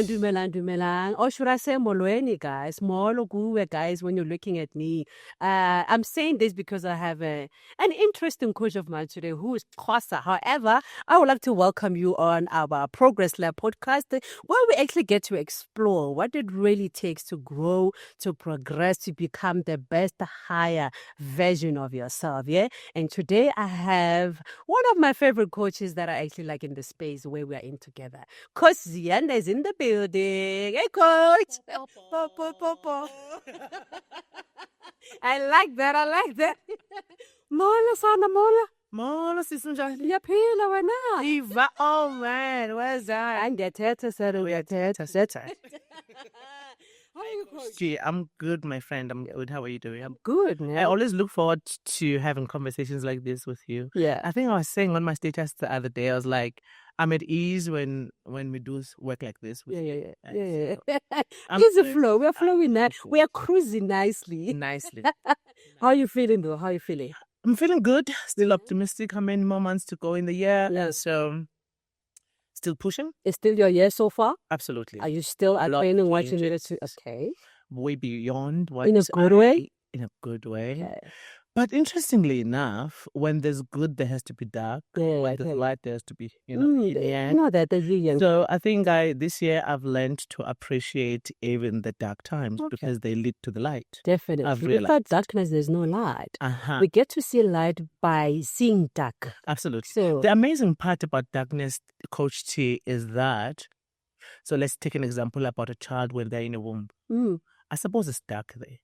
dumelang. Or should I say molweni, guys? Molo guwe, guys, when you're looking at me. I'm saying this because I have an interesting coach of mine today who is Xhosa. However, I would like to welcome you on our Progress Lab podcast, where we actually get to explore what it really takes to grow, to progress, to become the best, higher version of yourself. Yeah. And today I have one of my favorite coaches that I actually like in the space where we are in together. Coach Ziyanda is in the building. Hey, Coach. I like that. Mola sana mola. Molo sisinjani? Ngiyaphila wena. Eva, oh man, where's that? Angiyathetha sir, uyathetha. How are you, Coach? Gee, I'm good, my friend. I'm good. How are you doing? I'm Good, I man. always look forward to having conversations like this with you. Yeah. I think I was saying on my status the other day, I was like, I'm at ease when we do work like this. With you. Yeah. I'm Easy good. flow. We're flowing now. Cool. We are cruising nicely. Nicely. How are you feeling though? How are you feeling? I'm feeling good. Still optimistic. How many more months to go in the year? Yeah. So, still pushing? It's still your year so far? Absolutely. Are you still A lot training of what you changes. needed to? Okay. Way beyond what In a good way? In a good way. Okay. But interestingly enough, when there's good, there has to be dark. Yeah, When there's okay. light, there has to be, yin You yang. know that the young. So I think this year I've learned to appreciate even the dark times Okay. because they lead to the light. Definitely. I've Without realized. darkness, there's no light. Uh-huh. We get to see light by seeing dark. Absolutely. So, The amazing part about darkness, Coach T, is that, so let's take an example about a child when they're in a womb. I suppose it's dark there.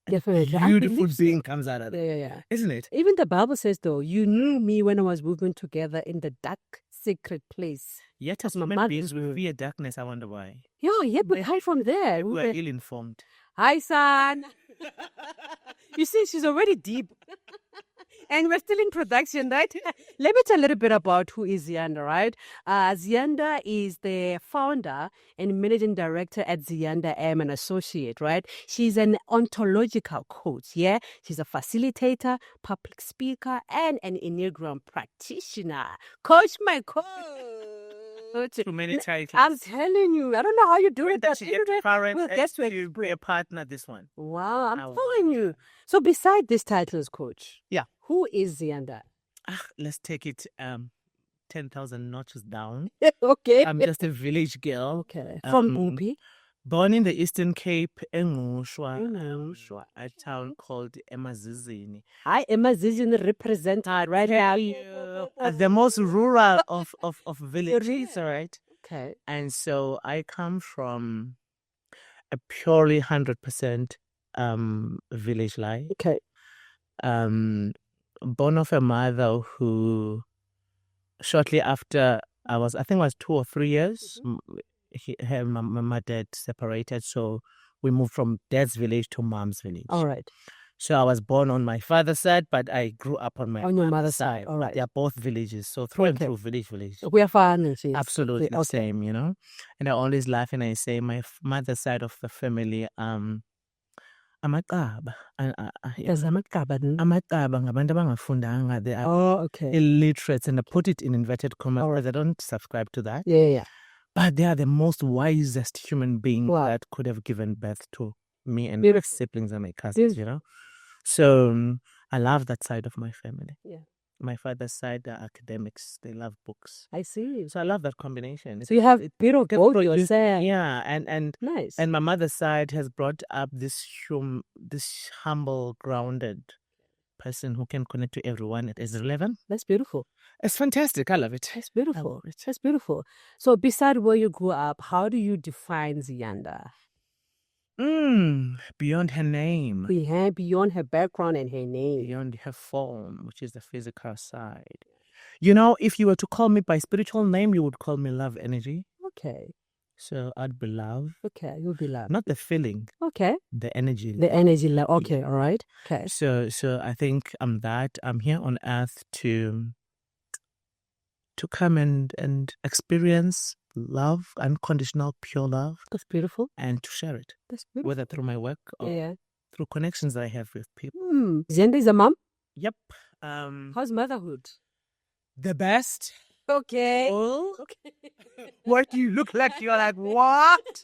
definitely. A I beautiful believe so. being comes out of there, Yeah. isn't it? Even the Bible says, though, you knew me when I was moving together in the dark, secret place. Yet as My human mother- beings, we fear darkness. I wonder why. Yeah, we hide from there. We are ill-informed. Hi, son. You see, she's already deep. And we're still in production, right? Let me tell a little bit about who is Ziyanda, right? Ziyanda is the founder and managing director at Ziyanda and Associate, right? She's an ontological coach, yeah? She's a facilitator, public speaker, and an Enneagram practitioner. Coach, my coach. Too many titles. I'm telling you, I don't know how you do it. That But she gets anyway, parents we'll get to to be a partner, this one. Wow, I'm Oh, following you. So beside these titles, Coach, Yeah. who is Ziyanda? Let's take it 10,000 notches down. Okay. I'm just a village girl. Okay. From Um, Upi? Born in the Eastern Cape, a town called Emazizini. I am a Zizian representative right now. The most rural of villages, all right? Okay. And so I come from a purely 100% village life. Okay. Born of a mother who, shortly after I think I was 2 or 3 years, my dad separated. So we moved from dad's village to mom's village. All right. So I was born on my father's side, but I grew up on my On your mother's side. All But right. they are both villages. So through and Okay. through, village. We are fine. Absolutely the Okay. same, you know. And I always laugh and I say my mother's side of the family, amaqaba. Yes, I'm a cabin. Amaqaba ngabantu abangafundanga. They are Oh, okay. illiterates, and I put it in inverted commas All right. because I don't subscribe to that. Yeah. But they are the most wisest human beings Wow. that could have given birth to me and my Beautiful. siblings and my cousins, you know. So I love that side of my family. Yeah. My father's side are academics. They love books. I see. So I love that combination. So you have a bit of both produced- yourself. Yeah, and Nice. my mother's side has brought up this humble, grounded person who can connect to everyone at age 11. That's beautiful. It's fantastic. I love it. That's beautiful. love it. That's beautiful. So beside where you grew up, how do you define Ziyanda? Beyond her name, Beyond her background and her name. beyond her form, which is the physical side. You know, if you were to call me by spiritual name, you would call me love energy. Okay. So I'd be love, Okay. You'll be loved. not the feeling, Okay. the energy. The energy level. Okay. All right. Okay. So I think I'm that. I'm here on earth to come and experience love, unconditional, pure love, That's beautiful. and to share it, That's beautiful. whether through my work or Yeah. through connections that I have with people. Ziyanda is a mom. Yep. How's motherhood? The best. Okay. Oh, Okay. what do you look like? You're like, what?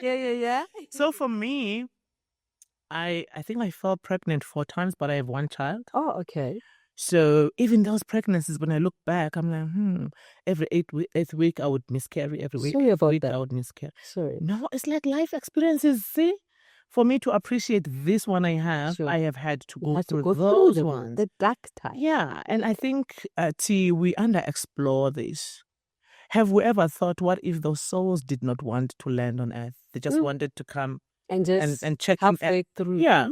Yeah. So for me, I think I fell pregnant 4 times, but I have one child. Oh, okay. So even those pregnancies, when I look back, I'm like, every eighth week I would miscarry. Every week, Sorry about week that. I would miscarry. Sorry. No, it's like life experiences. See, for me to appreciate this one I have, Sure. I have had to You go have to through go through those the ones. the dark time. Yeah, and I think T, we underexplore this. Have we ever thought, what if those souls did not want to land on Earth? They just wanted to come And just and check in. halfway through, Yeah,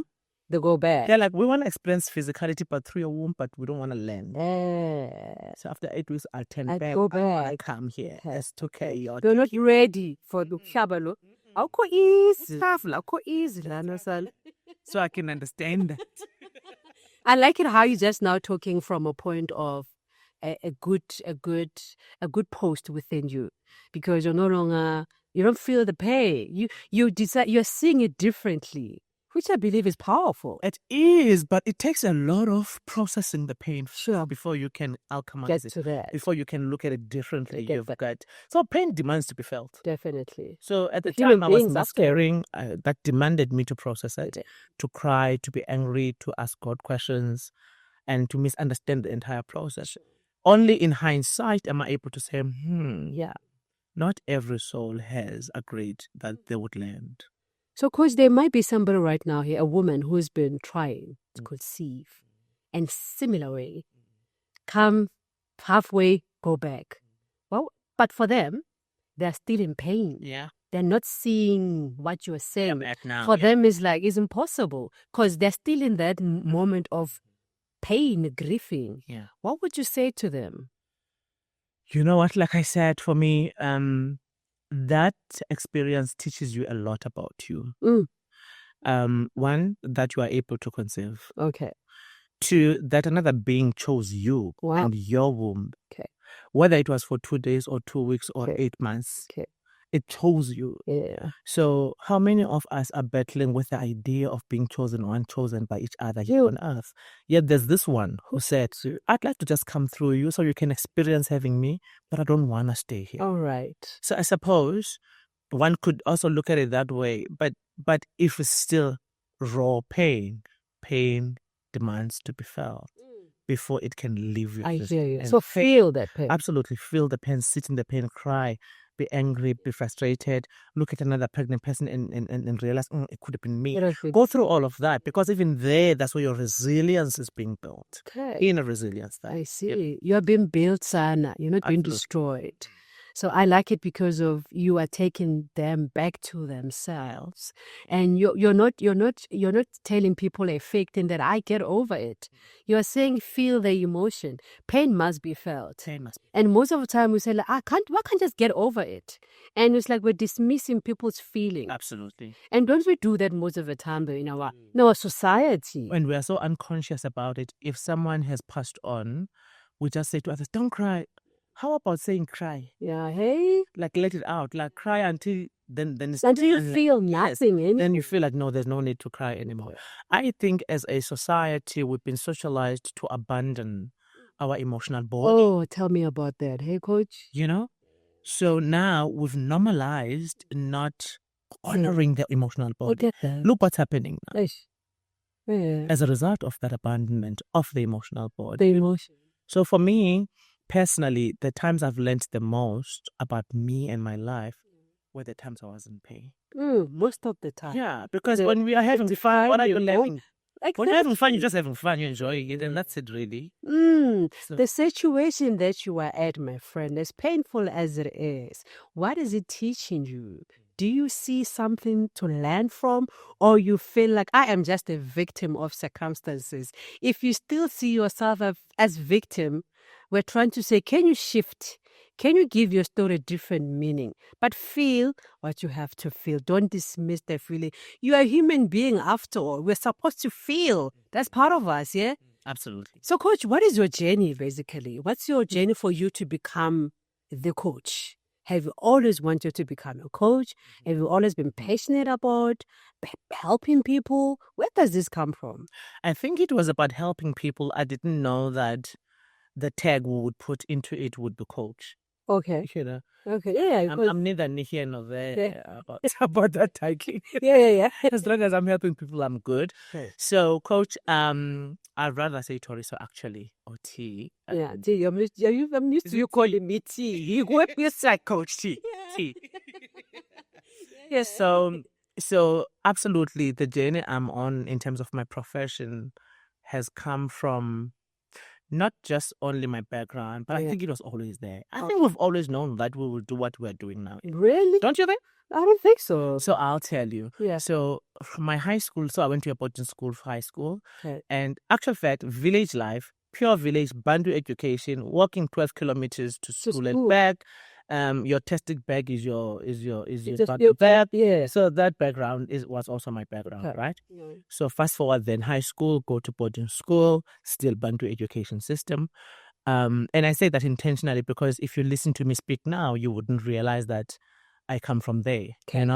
they go back. they're like, we want to experience physicality, but through your womb, but we don't want to land. Yeah. So after 8 weeks, I'll turn I'd back. go I want to back. come here. Okay. It's okay. You're not ready for the shabalo. Awukho easy. Awukho easy lana son. So I can understand that. I like it how you're just now talking from a point of a good post within you, because you're no longer, you don't feel the pain. You decide, you're seeing it differently, which I believe is powerful. It is, but it takes a lot of processing the pain Sure. before you can alchemize Get it. to that. Before you can look at it differently. Get You've that. got, so pain demands to be felt. Definitely. So at the Human time I was beings, after all. miscarrying, that demanded me to process it, Okay. to cry, to be angry, to ask God questions, and to misunderstand the entire process. Only in hindsight am I able to say, Yeah. not every soul has agreed that they would land. So, coach, there might be somebody right now here, a woman who's been trying to conceive, and similarly, come halfway, go back. Well, but for them, they're still in pain. Yeah. They're not seeing what you're saying. Now, For them, it's like, it's impossible, because they're still in that moment of pain, grieving. Yeah. What would you say to them? You know what? Like I said, for me, that experience teaches you a lot about you. One, that you are able to conceive. Okay. Two, that another being chose you and your womb. Okay. Whether it was for 2 days or 2 weeks or Okay. 8 months, Okay. it chose you. Yeah. So how many of us are battling with the idea of being chosen or unchosen by each other here on earth? Yet there's this one who said, I'd like to just come through you so you can experience having me, but I don't want to stay here. All right. So I suppose one could also look at it that way, but if it's still raw pain demands to be felt before it can leave your I system. hear you. And So feel that pain. Absolutely. Feel the pain, sit in the pain, cry, be angry, be frustrated, look at another pregnant person and realize, it could have been me. Go through all of that, because even there, that's where your resilience is being built. Okay. Inner resilience. I see. You're being built, Sana. You're not being destroyed. So I like it because of you are taking them back to themselves, and you're not telling people a fake thing that I get over it. You are saying feel the emotion. Pain must be felt. And most of the time we say like, why can't I just get over it? And it's like we're dismissing people's feelings. Absolutely. And don't we do that most of the time in our society? When we are so unconscious about it, if someone has passed on, we just say to others, don't cry. How about saying cry? Yeah, hey? Like let it out. Like cry until then it's, until you feel nothing. Yes, then you feel like, no, there's no need to cry anymore. Okay. I think as a society, we've been socialized to abandon our emotional body. Oh, tell me about that. Hey, coach. You know? So now we've normalized not honoring the emotional body. Look what's happening now. Yeah. As a result of that abandonment of the emotional body. The emotion. So for me, personally, the times I've learned the most about me and my life were the times I was in pain. Most of the time. Yeah, because when we are having fun, what are you laughing? When you're having fun, you're just having fun, you're enjoying it, and that's it, really. The situation that you are at, my friend, as painful as it is, what is it teaching you? Do you see something to learn from, or you feel like I am just a victim of circumstances? If you still see yourself as victim, we're trying to say, can you shift? Can you give your story a different meaning? But feel what you have to feel. Don't dismiss the feeling. You are a human being after all. We're supposed to feel. That's part of us, yeah? Absolutely. So, coach, what is your journey, basically? What's your journey for you to become the coach? Have you always wanted to become a coach? Have you always been passionate about helping people? Where does this come from? I think it was about helping people. I didn't know that the tag we would put into it would be coach. Okay. You know, Okay. Yeah. I'm neither here nor there about that title. Yeah. As long as I'm helping people, I'm good. Okay. So, coach, I'd rather say Toriso actually, or T. Yeah. T. I'm used to you calling me T. You go like Coach T. T. Yes. So absolutely, the journey I'm on in terms of my profession has come from not just only my background, but I think it was always there. I think we've always known that we will do what we're doing now. Really? Don't you think? I don't think so. So I'll tell you. Yeah. So from my high school, I went to a boarding school for high school. Okay. And actual fact, village life, pure village, Bantu education, walking 12 kilometers to school and back. Your tested bag is your bag. Yeah. So that background was also my background, right? Yeah. So fast forward then high school, go to boarding school, still Bantu education system. And I say that intentionally because if you listen to me speak now, you wouldn't realize that I come from there,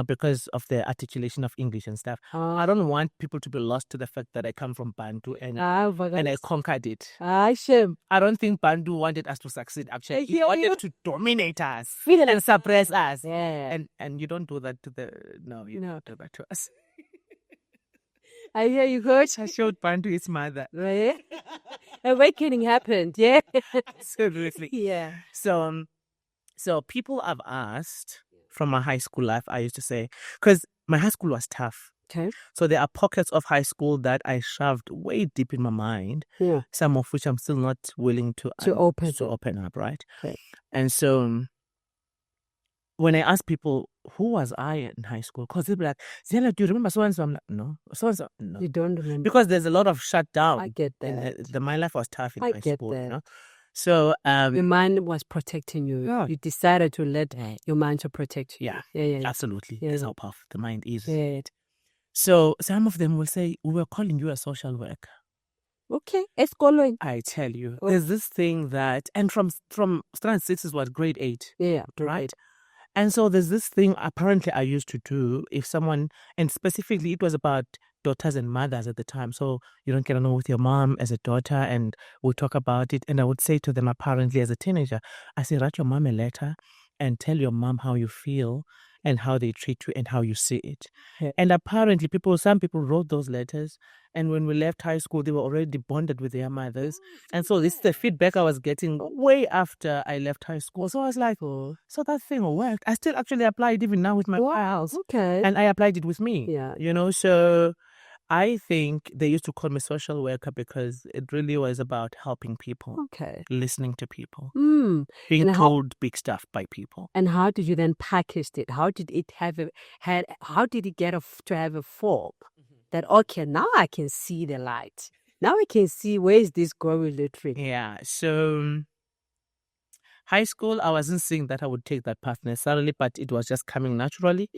because of the articulation of English and stuff. I don't want people to be lost to the fact that I come from Bantu and I conquered it. I don't think Bantu wanted us to succeed, actually. He wanted to dominate us and suppress us. Yeah. And you don't do that to you don't do that to us. I hear you, coach. I showed Bantu his mother. Right? Awakening happened, yeah. Absolutely. Yeah. So people have asked from my high school life, I used to say, because my high school was tough. Okay. So there are pockets of high school that I shoved way deep in my mind. Yeah. Some of which I'm still not willing to open up, right? Okay. And so when I ask people, who was I in high school? Because they'll be like, Ziyanda, do you remember so-and-so? I'm like, no. So-and-so? No. You don't remember? Because there's a lot of shutdown. I get that. My life was tough in high school, that. you know? So your mind was protecting you. Yeah. You decided to let your mind to protect you. Yeah. Absolutely. Yeah. That's how powerful the mind is. Yeah. So some of them will say, we were calling you a social worker. Okay, it's going. I tell you, there's this thing that, and from strand 6 is what, grade 8. Yeah, right. And so there's this thing apparently I used to do if someone, and specifically it was about daughters and mothers at the time. So you don't get along with your mom as a daughter and we'll talk about it. And I would say to them apparently as a teenager, I say, write your mom a letter and tell your mom how you feel and how they treat you and how you see it. Yeah. And apparently some people wrote those letters. And when we left high school, they were already bonded with their mothers. And so this is the feedback I was getting way after I left high school. So I was like, so that thing worked. I still actually applied even now with my pals. Okay. And I applied it with me. Yeah. So I think they used to call me social worker because it really was about helping people. Okay. Listening to people. Being told big stuff by people. And how did you then package it? How did it how did it get to have a form? That, okay, now I can see the light. Now I can see where is this going literally. Yeah. So high school, I wasn't seeing that I would take that path necessarily, but it was just coming naturally.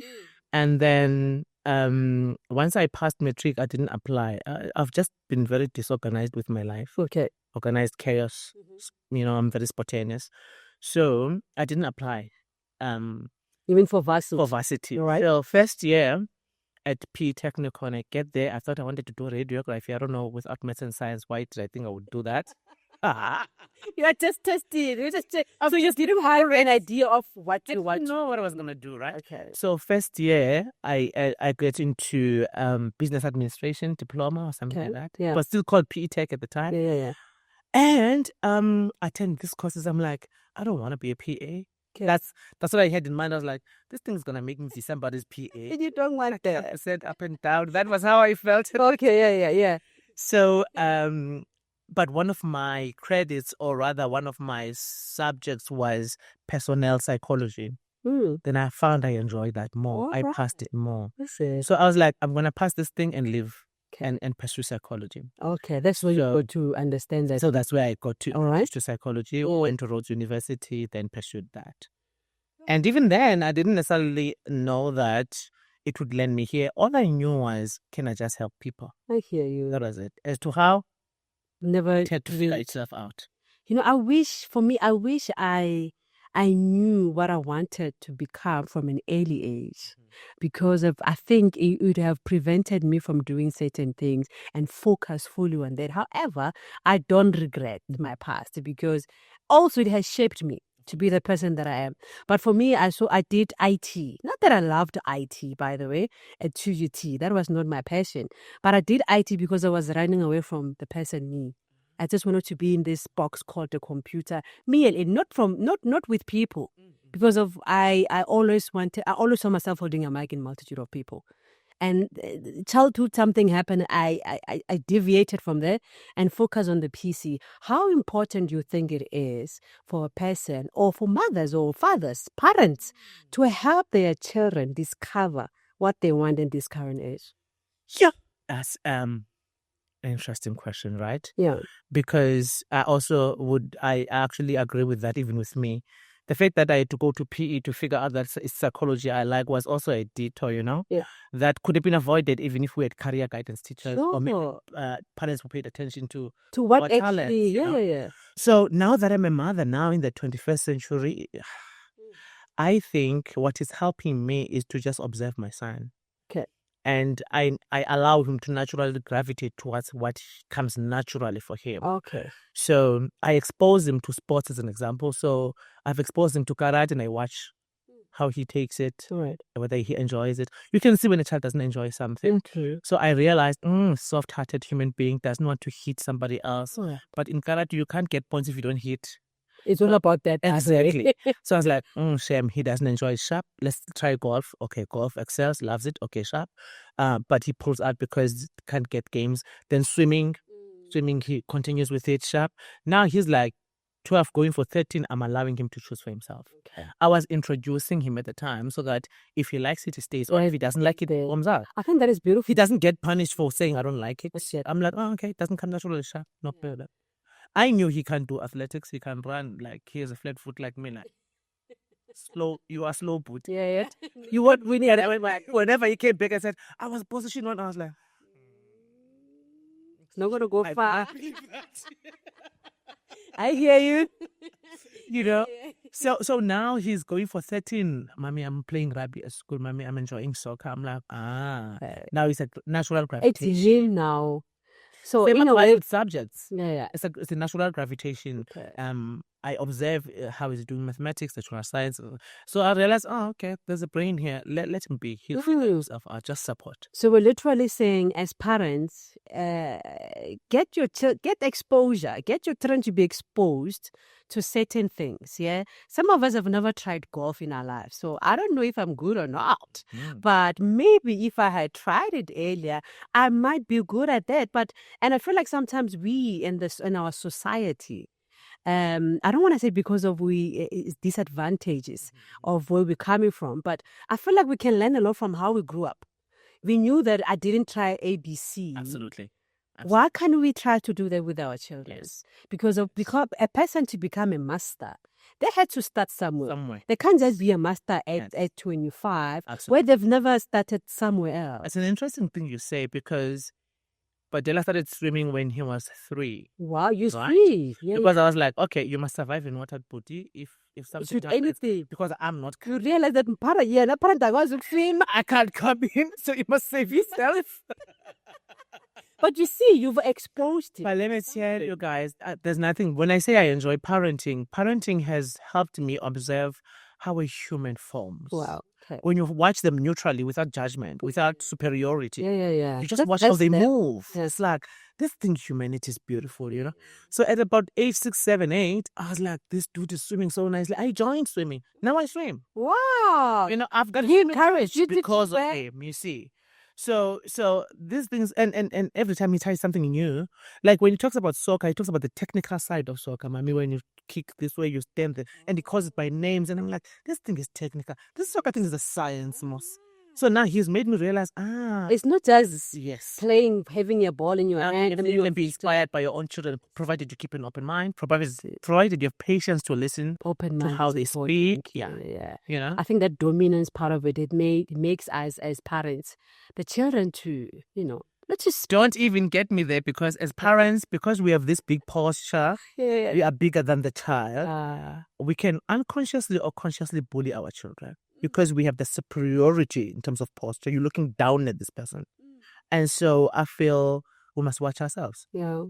And then once I passed matric, I didn't apply. I've just been very disorganized with my life. Okay. Organized chaos. I'm very spontaneous. So I didn't apply. Even for varsity? For varsity. Right. So first year at P Technical, when I get there, I thought I wanted to do radiography. I don't know, without maths and science, why did I think I would do that? You are just testing. So you didn't have an idea of what you want. I didn't know what I was going to do, right? Okay. So first year, I get into business administration diploma or something like that. Yeah. It was still called PE Tech at the time. Yeah. And I attend these courses. I'm like, I don't want to be a PA. Okay. That's what I had in mind. I was like, this thing's gonna make me see somebody's PA. And you don't want that. Percent up and down. That was how I felt. Okay, yeah. So, but one of my credits, or rather one of my subjects, was personnel psychology. Then I found I enjoyed that more. I passed it more. So I was like, I'm gonna pass this thing and live. And pursue psychology. Okay, that's where you got to understand that. So that's where I got to pursue psychology. Yeah. Went to Rhodes University, then pursued that. And even then, I didn't necessarily know that it would land me here. All I knew was, can I just help people? I hear you. That was it. As to how, never it had to figure itself out. I wish I I knew what I wanted to become from an early age because of, I think it would have prevented me from doing certain things and focus fully on that. However, I don't regret my past because also it has shaped me to be the person that I am. But for me, I did IT. Not that I loved IT, by the way, at 2UT. That was not my passion. But I did IT because I was running away from the person me. I just wanted to be in this box called the computer. Me and not with people. Because of I always saw myself holding a mic in a multitude of people. And childhood, something happened. I deviated from there and focused on the PC. How important do you think it is for a person or for mothers or fathers, parents, to help their children discover what they want in this current age? Yeah. That's an interesting question, right? Yeah. Because I actually agree with that, even with me. The fact that I had to go to PE to figure out that it's psychology I like was also a detour, Yeah. that could have been avoided even if we had career guidance teachers or maybe Sure. parents who paid attention to what our actually, talents. yeah. So now that I'm a mother, now in the 21st century, I think what is helping me is to just observe my son. Okay. And I allow him to naturally gravitate towards what comes naturally for him. Okay. So I expose him to sports as an example. So I've exposed him to karate and I watch how he takes it, Right. whether he enjoys it. You can see when a child doesn't enjoy something. Okay. So I realized, soft-hearted human being doesn't want to hit somebody else. Right. But in karate, you can't get points if you don't hit. It's all about that. Exactly. So I was like, shame, he doesn't enjoy sharp. Let's try golf. Okay, golf excels, loves it. Okay, sharp. But he pulls out because can't get games. Then swimming, he continues with it, sharp. Now he's like 12 going for 13. I'm allowing him to choose for himself. Okay. I was introducing him at the time so that if he likes it, he stays. Or if he doesn't like it, he comes out. I think that is beautiful. He doesn't get punished for saying, I don't like it. Yet. I'm like, okay, it doesn't come naturally, sharp. No better. I knew he can't do athletics. He can run like he has a flat foot like me. Like slow, you are slow boot. Yeah. You want winning at whenever he came back and said, I was position one, I was like, it's not gonna go far. I hear you. So now he's going for 13. Mommy, I'm playing rugby at school. Mommy, I'm enjoying soccer. I'm like, now it's a natural gravitation. It's real now. So in a way, subjects. Yeah. It's a natural gravitation. Okay. I observe how he's doing mathematics, natural science. So I realized, okay, there's a brain here. Let him be. He'll figure himself out. Just support. So we're literally saying, as parents, get exposure. Get your children to be exposed to certain things. Yeah. Some of us have never tried golf in our lives, so I don't know if I'm good or not. But maybe if I had tried it earlier, I might be good at that. And I feel like sometimes we in our society, I don't want to say because of disadvantages of where we're coming from, but I feel like we can learn a lot from how we grew up. We knew that I didn't try ABC. Absolutely. Why can't we try to do that with our children? Yes. Because a person to become a master, they had to start somewhere. They can't just be a master at 25, where they've never started somewhere else. It's an interesting thing you say because Badela started swimming when he was 3. Wow, you're 3. Yeah, because I was like, okay, you must survive in water body if something happens. Anything. Because I'm not. You realize that I can't come in, so you must save yourself. But you see, you've exposed it. But let me tell you guys, there's nothing. When I say I enjoy parenting has helped me observe how a human forms. Wow. Okay. When you watch them neutrally, without judgment, without superiority. Yeah. You just watch how they move. Yes. It's like, this thing, humanity is beautiful, So at about age 6, 7, 8, I was like, this dude is swimming so nicely. I joined swimming. Now I swim. Wow. I've got courage because of him, you see. So these things, and every time he tries something new, like when he talks about soccer, he talks about the technical side of soccer. Mommy, when you kick this way, you stand there, and he calls it by names, and I'm like, this thing is technical. This soccer thing is a science, most. So now he's made me realize, it's not just playing, having a ball in your hand. You can be inspired by your own children, provided you keep an open mind, provided you have patience to listen to how they speak. Yeah. I think that dominance part of it makes us as parents, the children to, let's just Don't even get me there, because as parents, because we have this big posture, we are bigger than the child. We can unconsciously or consciously bully our children because we have the superiority in terms of posture. You're looking down at this person. And so I feel we must watch ourselves. Yeah.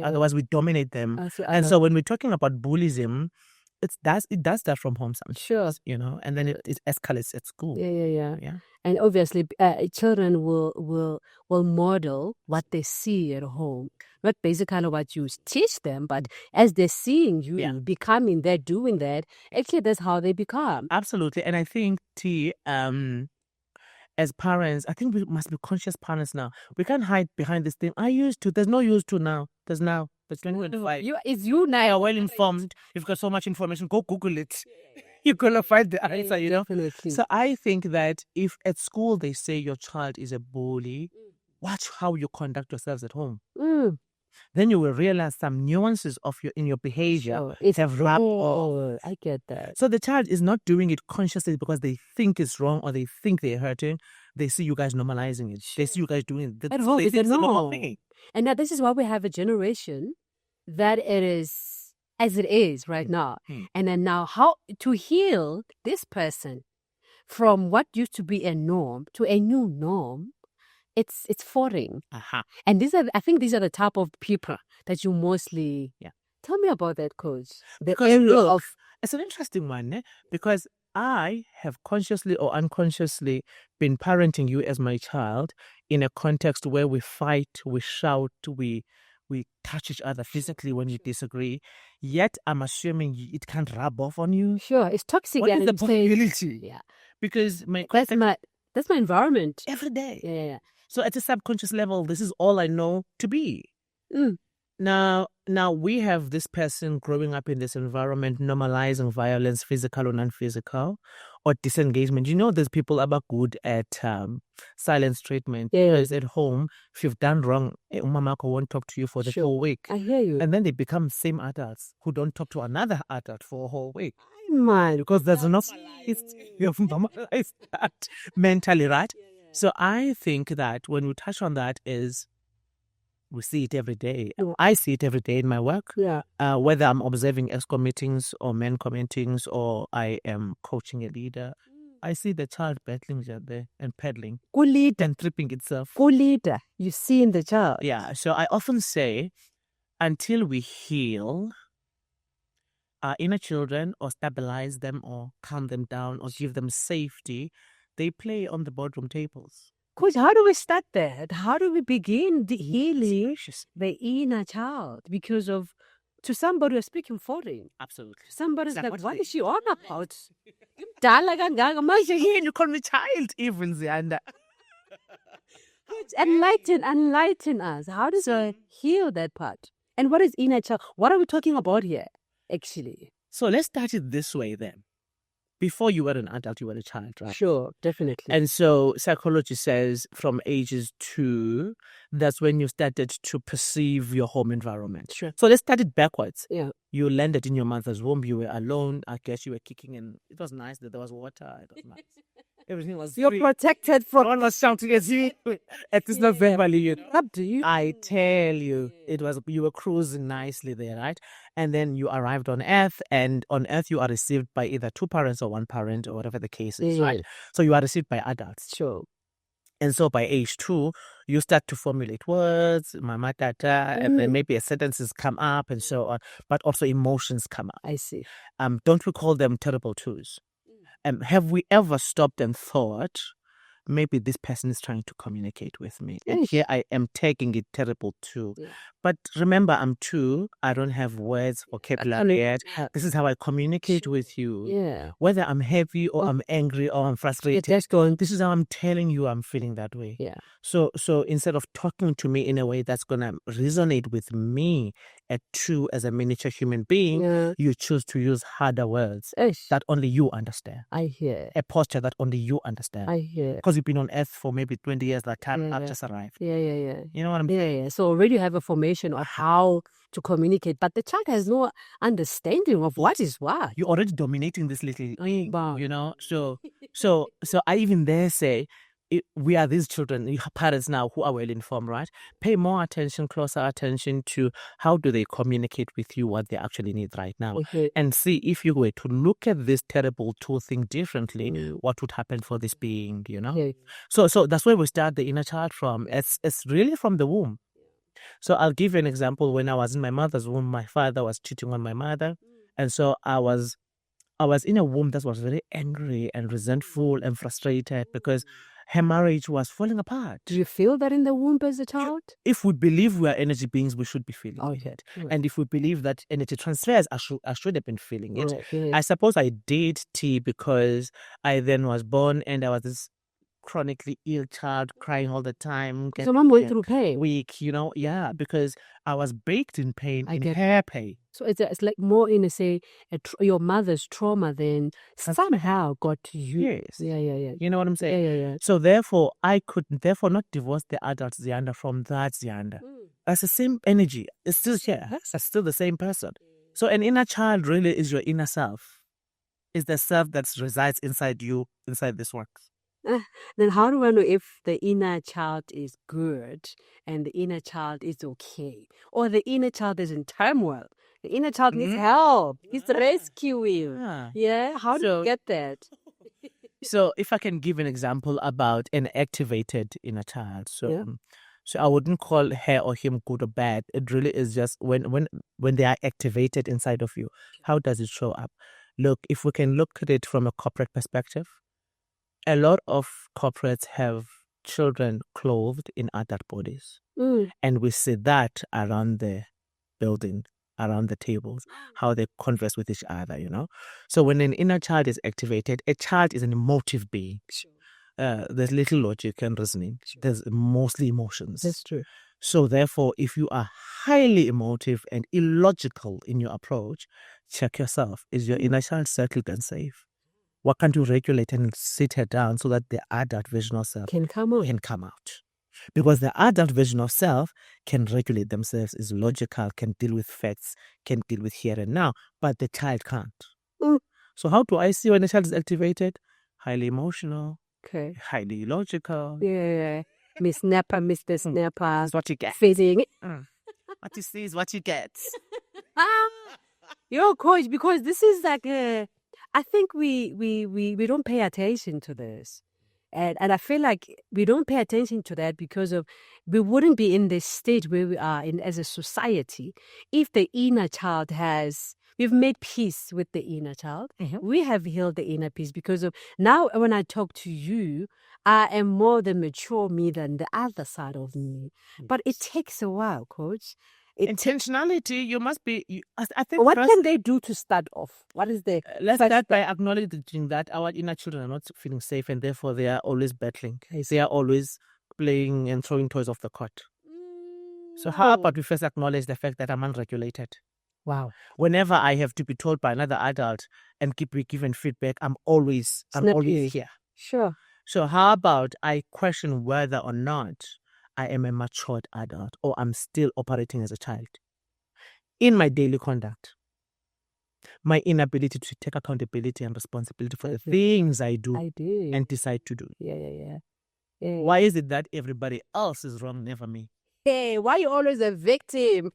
Otherwise, we dominate them. And so when we're talking about bullyism, it does that from home sometimes. Sure. And then it escalates at school. Yeah. And obviously, children will model what they see at home. Not basically what you teach them, but as they're seeing you becoming that, doing that, actually that's how they become. Absolutely. And I think, as parents, I think we must be conscious parents now. We can't hide behind this thing. I used to. There's no used to now. There's now. There's 2025. It's you now. You're well informed. You've got so much information. Go Google it. You're going to find the answer, you know? Definitely. So I think that if at school they say your child is a bully, watch how you conduct yourselves at home. Then you will realize some nuances of your behavior have rubbed off. I get that. So the child is not doing it consciously because they think it's wrong or they think they're hurting. They see you guys normalizing it. They see you guys doing it. At home, it's a normal thing. And now this is why we have a generation that it is as it is right now. And then now how to heal this person from what used to be a norm to a new norm. It's foreign. And I think these are the type of people that you mostly... Tell me about that, Coach. It's an interesting one, because I have consciously or unconsciously been parenting you as my child in a context where we fight, we shout, we touch each other physically when you disagree. Yet I'm assuming it can't rub off on you. Sure, it's toxic. What is the possibility? Yeah, because that's my environment every day. Yeah. So at a subconscious level, this is all I know to be. Now we have this person growing up in this environment, normalizing violence, physical or non-physical, or disengagement. You know, there's people are good at silence treatment. Because at home, if you've done wrong, Mama won't talk to you for the whole week. I hear you. And then they become same adults who don't talk to another adult for a whole week. Because there's you've normalized that mentally, right? So I think that when we touch on that is we see it every day. I see it every day in my work. Whether I'm observing ESCO meetings or MENCO meetings or I am coaching a leader, I see the child battling there and pedaling and tripping itself. Leader, you see in the child. Yeah. So I often say, until we heal our inner children or stabilize them or calm them down or give them safety, they play on the boardroom tables. Coach, how do we start that? How do we begin the healing the inner child? Because to somebody who's speaking foreign. Absolutely. Somebody's like, what is she on about? You call me child even, Ziyanda. Enlighten us. How does I heal that part? And what is inner child? What are we talking about here, actually? So let's start it this way then. Before you were an adult, you were a child, right? Sure, definitely. And so psychology says from ages 2, that's when you started to perceive your home environment. Sure. So let's start it backwards. Yeah. You landed in your mother's womb. You were alone. I guess you were kicking and it was nice that there was water. It was nice. Everything was You're free. Protected from... No one was shouting at you. At least not verbally, you know. Up to you. I tell you, you were cruising nicely there, right? And then you arrived on Earth, and on Earth you are received by either 2 parents or 1 parent or whatever the case is, right? So you are received by adults. Sure. And so by age 2, you start to formulate words, mama, tata, and then maybe sentences come up and so on, but also emotions come up. I see. Don't we call them terrible twos? Have we ever stopped and thought, maybe this person is trying to communicate with me? And here I am taking it terrible too. Yeah. But remember, I'm 2. I don't have words, vocabulary yet. This is how I communicate with you. Yeah. Whether I'm happy or I'm angry or I'm frustrated. This is how I'm telling you I'm feeling that way. Yeah. So instead of talking to me in a way that's going to resonate with me at 2 as a miniature human being, you choose to use harder words that only you understand. I hear. A posture that only you understand. I hear. Because you've been on Earth for maybe 20 years, like time I've just arrived. Yeah. You know what I'm saying? Yeah. So already you have a formation of how to communicate, but the child has no understanding of what is what. You're already dominating this little, you know? So I even there say, we are these children, parents now who are well informed, right? Pay more attention, closer attention to how do they communicate with you what they actually need right now, and see if you were to look at this terrible tool thing differently, what would happen for this being, you know? So that's where we start the inner child from. It's really from the womb. So I'll give you an example. When I was in my mother's womb, my father was cheating on my mother, and so I was in a womb that was very angry and resentful and frustrated because her marriage was falling apart. Do you feel that in the womb as a child? If we believe we are energy beings, we should be feeling it. And if we believe that energy transfers, I should have been feeling it. I suppose I did because I then was born and I was this chronically ill child, crying all the time. So mom went through pain. Weak, you know, because I was baked in pain, her pain. So it's like more in your mother's trauma then somehow got to you. Yes. Yeah. You know what I'm saying? Yeah. So therefore, I could not divorce the adult Ziyanda from that Ziyanda. That's the same energy. It's still here. That's still the same person. So an inner child really is your inner self. It's the self that resides inside you, inside this works. Then how do I know if the inner child is good and the inner child is okay? Or the inner child is in turmoil? The inner child needs help. He's rescuing. Yeah? How do you get that? So if I can give an example about an activated inner child. So I wouldn't call her or him good or bad. It really is just when they are activated inside of you, how does it show up? Look, if we can look at it from a corporate perspective, a lot of corporates have children clothed in adult bodies. And we see that around the building, around the tables, how they converse with each other, you know. So when an inner child is activated, a child is an emotive being. There's little logic and reasoning. There's mostly emotions. That's true. So therefore, if you are highly emotive and illogical in your approach, check yourself. Is your inner child settled and safe? What can't you regulate and sit her down so that the adult version of self can come out? Because the adult version of self can regulate themselves, is logical, can deal with facts, can deal with here and now, but the child can't. So how do I see when the child is activated? Highly emotional, highly illogical. Yeah. Miss Snapper, Mr. Snapper. That's what you get. Fitting. What you see is what you get. Yo, coach, because this is like I think we don't pay attention to this. And I feel like we don't pay attention to that because we wouldn't be in this stage where we are in as a society if the inner child we've made peace with the inner child. We have healed the inner peace because of now when I talk to you, I am more the mature me than the other side of me. But it takes a while, coach. Intentionality, you must be. I think. What can they do to start off? What is the? Let's start by acknowledging that our inner children are not feeling safe, and therefore they are always battling. They are always playing and throwing toys off the cot. So how about we first acknowledge the fact that I'm unregulated? Wow. Whenever I have to be told by another adult and be given feedback, I'm always here. Sure. So how about I question whether or not I am a matured adult or I'm still operating as a child? In my daily conduct, my inability to take accountability and responsibility for the things I do and decide to do. Yeah. Why is it that everybody else is wrong, never me? Hey, why are you always a victim?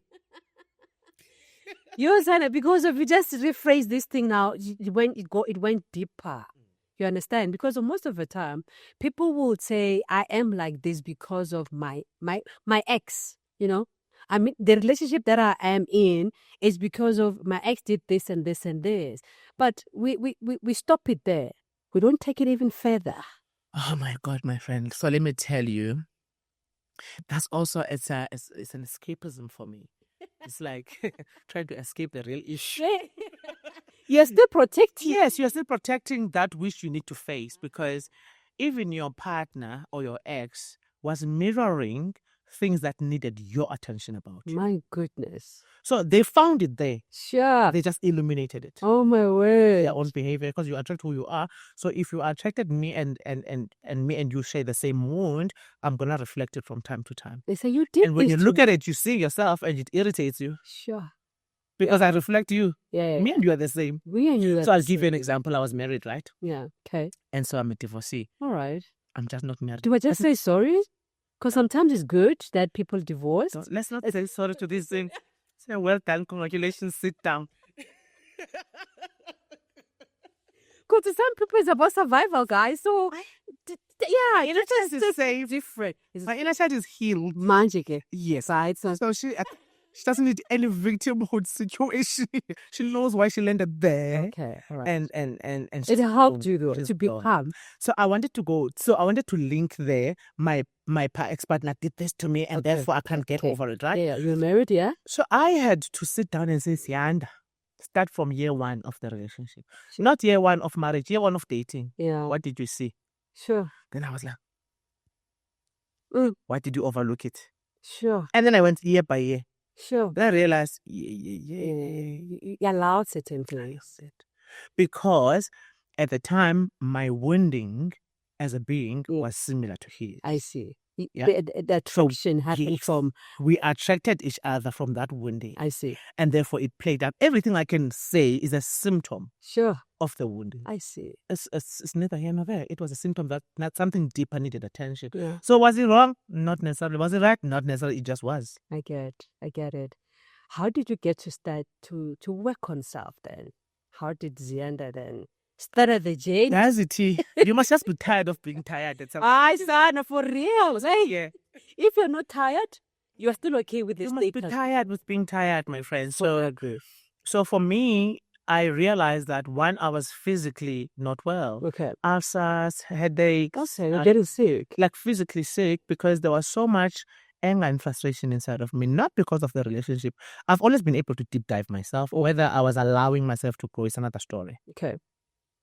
You understand? Because if you just rephrase this thing now, it went deeper. You understand? Because most of the time, people will say, I am like this because of my ex, you know? I mean, the relationship that I am in is because of my ex did this and this and this. But we stop it there. We don't take it even further. Oh my God, my friend. So let me tell you, that's also, it's an escapism for me. It's like trying to escape the real issue. You're still protecting. Yes, you're still protecting that which you need to face, because even your partner or your ex was mirroring things that needed your attention about you. My goodness. So they found it there. Sure. They just illuminated it. Oh my word. Their own behavior, because you attract who you are. So if you attracted me and me and you share the same wound, I'm gonna reflect it from time to time. They say you did. And when you look at it, you see yourself and it irritates you. Sure. Because I reflect you. Yeah. Me and you are the same. We and you are So I'll give you an example. I was married, right? Yeah. Okay. And so I'm a divorcee. All right. I'm just not married. Do I just say sorry? Because sometimes it's good that people divorce. Let's not say sorry to this thing. Say, well done, congratulations, sit down. Because to some people it's about survival, guys. So, yeah, Inner child is safe. different. My inner child is healed. Magic. Yes. Right? So she doesn't need any victimhood situation. She knows why she landed there. Okay, all right. And it helped you though to become. So I wanted to link there. My ex-partner did this to me, and therefore I can't get over it, right? Yeah, you're married, yeah? So I had to sit down and say, Ziyanda, start from year one of the relationship. Not year one of marriage, year one of dating. Yeah. What did you see? Sure. Then I was like, why did you overlook it? Sure. And then I went year by year. Sure. Then I realized, You allowed certain things. Because at the time, my wounding as a being was similar to his. I see. Yeah. The attraction happened from... We attracted each other from that wounding. I see. And therefore it played out. Everything I can say is a symptom of the wounding. I see. It's neither here nor there. It was a symptom that something deeper needed attention. Yeah. So was it wrong? Not necessarily. Was it right? Not necessarily. It just was. I get it. How did you get to start to work on self then? How did Ziyanda then start the journey? That's it. You must just be tired of being tired. Son, for real. Hey, yeah. If you're not tired, you are still okay with this. You must be tired with being tired, my friend. So for me, I realized that one, I was physically not well. Okay. Ulcers, headaches. Okay, you're getting sick. Like physically sick because there was so much anger and frustration inside of me, not because of the relationship. I've always been able to deep dive myself. Whether I was allowing myself to grow is another story. Okay.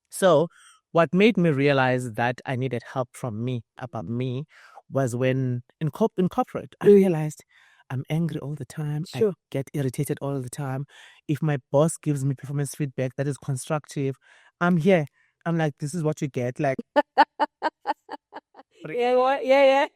So what made me realize that I needed help from me, about me, was when in corporate, I realized I'm angry all the time. Sure. I get irritated all the time. If my boss gives me performance feedback that is constructive, I'm here. I'm like, this is what you get. Like, yeah.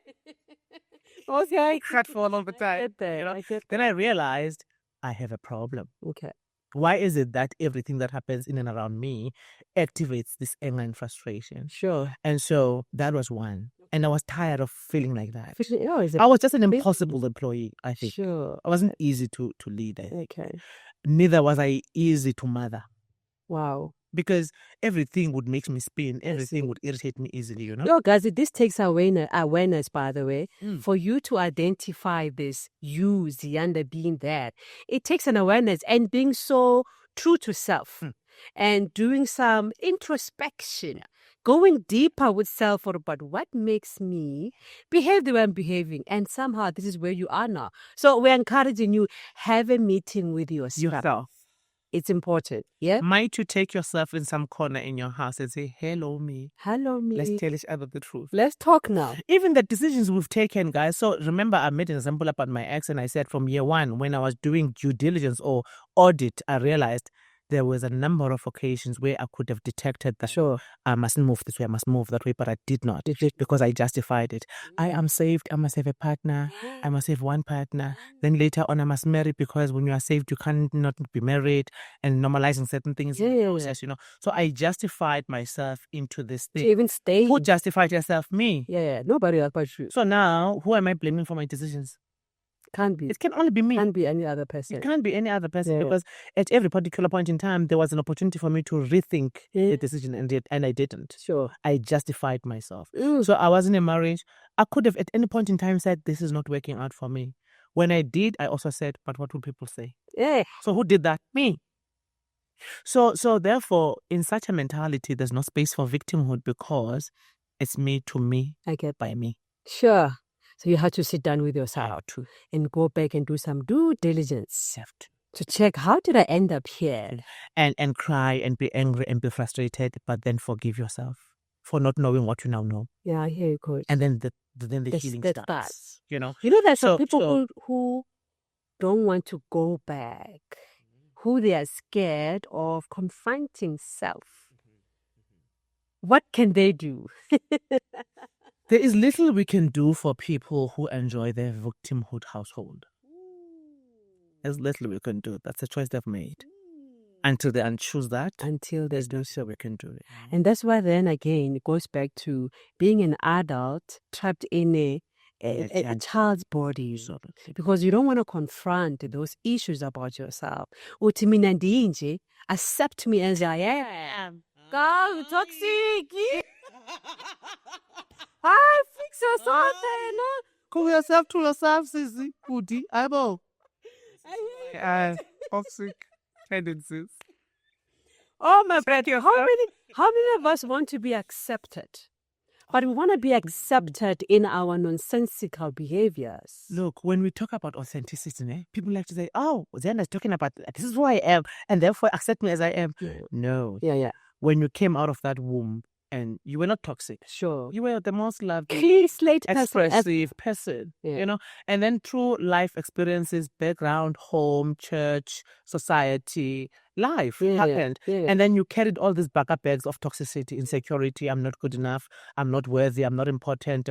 Okay. Hurtful all the time. Then I realized I have a problem. Okay. Why is it that everything that happens in and around me activates this anger and frustration? Sure. And so that was one. And I was tired of feeling like that. I was just an impossible employee, I think. Sure. I wasn't easy to lead. Okay. Neither was I easy to mother. Wow. Because everything would make me spin. Everything would irritate me easily, you know? No, guys, this takes awareness, by the way, for you to identify this, you, Ziyanda, being that. It takes an awareness and being so true to self and doing some introspection, going deeper with self about what makes me behave the way I'm behaving. And somehow this is where you are now. So we're encouraging you, have a meeting with yourself. It's important, yeah? Might you take yourself in some corner in your house and say, hello, me. Hello, me. Let's tell each other the truth. Let's talk now. Even the decisions we've taken, guys. So remember, I made an example about my ex and I said from year one, when I was doing due diligence or audit, I realized there was a number of occasions where I could have detected that I mustn't move this way, I must move that way, but I did not because I justified it. I am saved, I must have a partner, I must have one partner. Then later on, I must marry because when you are saved, you cannot be married, and normalizing certain things in the process, you know. So I justified myself into this thing. To even stay. Who justified yourself? Me. Yeah, nobody else but you. So now, who am I blaming for my decisions? Can't be. It can only be me. Can't be any other person. It can't be any other person because at every particular point in time, there was an opportunity for me to rethink the decision, and I didn't. Sure. I justified myself. So I was in a marriage. I could have at any point in time said, this is not working out for me. When I did, I also said, but what will people say? Yeah. So who did that? Me. So therefore, in such a mentality, there's no space for victimhood because it's me to me. I get by me. Sure. So you have to sit down with yourself and go back and do some due diligence to check, how did I end up here? And cry and be angry and be frustrated, but then forgive yourself for not knowing what you now know. Yeah, I hear you, coach. And then the healing starts. You know, there's some people who don't want to go back, who they are scared of confronting self. What can they do? There is little we can do for people who enjoy their victimhood household. There's little we can do. That's a choice they've made. until they unchoose that. Until there's no So we can do it. And that's why then again it goes back to being an adult trapped in a child's body. Because you don't want to confront those issues about yourself. Uthi mina ndinje, accept me as I am. God, toxic. I fix yourself there, no? Call yourself to yourself, Sissy. Pudi, eyeball. Toxic tendencies. Oh my brother, how many of us want to be accepted? But we want to be accepted in our nonsensical behaviors. Look, when we talk about authenticity, people like to say, oh, Ziyanda's talking about this is who I am, and therefore accept me as I am. Yeah. No. Yeah. When you came out of that womb, and you were not toxic. Sure. You were the most loved, clean slate expressive person, yeah. And then through life experiences, background, home, church, society, life happened. Yeah. And then you carried all these backup bags of toxicity, insecurity, I'm not good enough, I'm not worthy, I'm not important,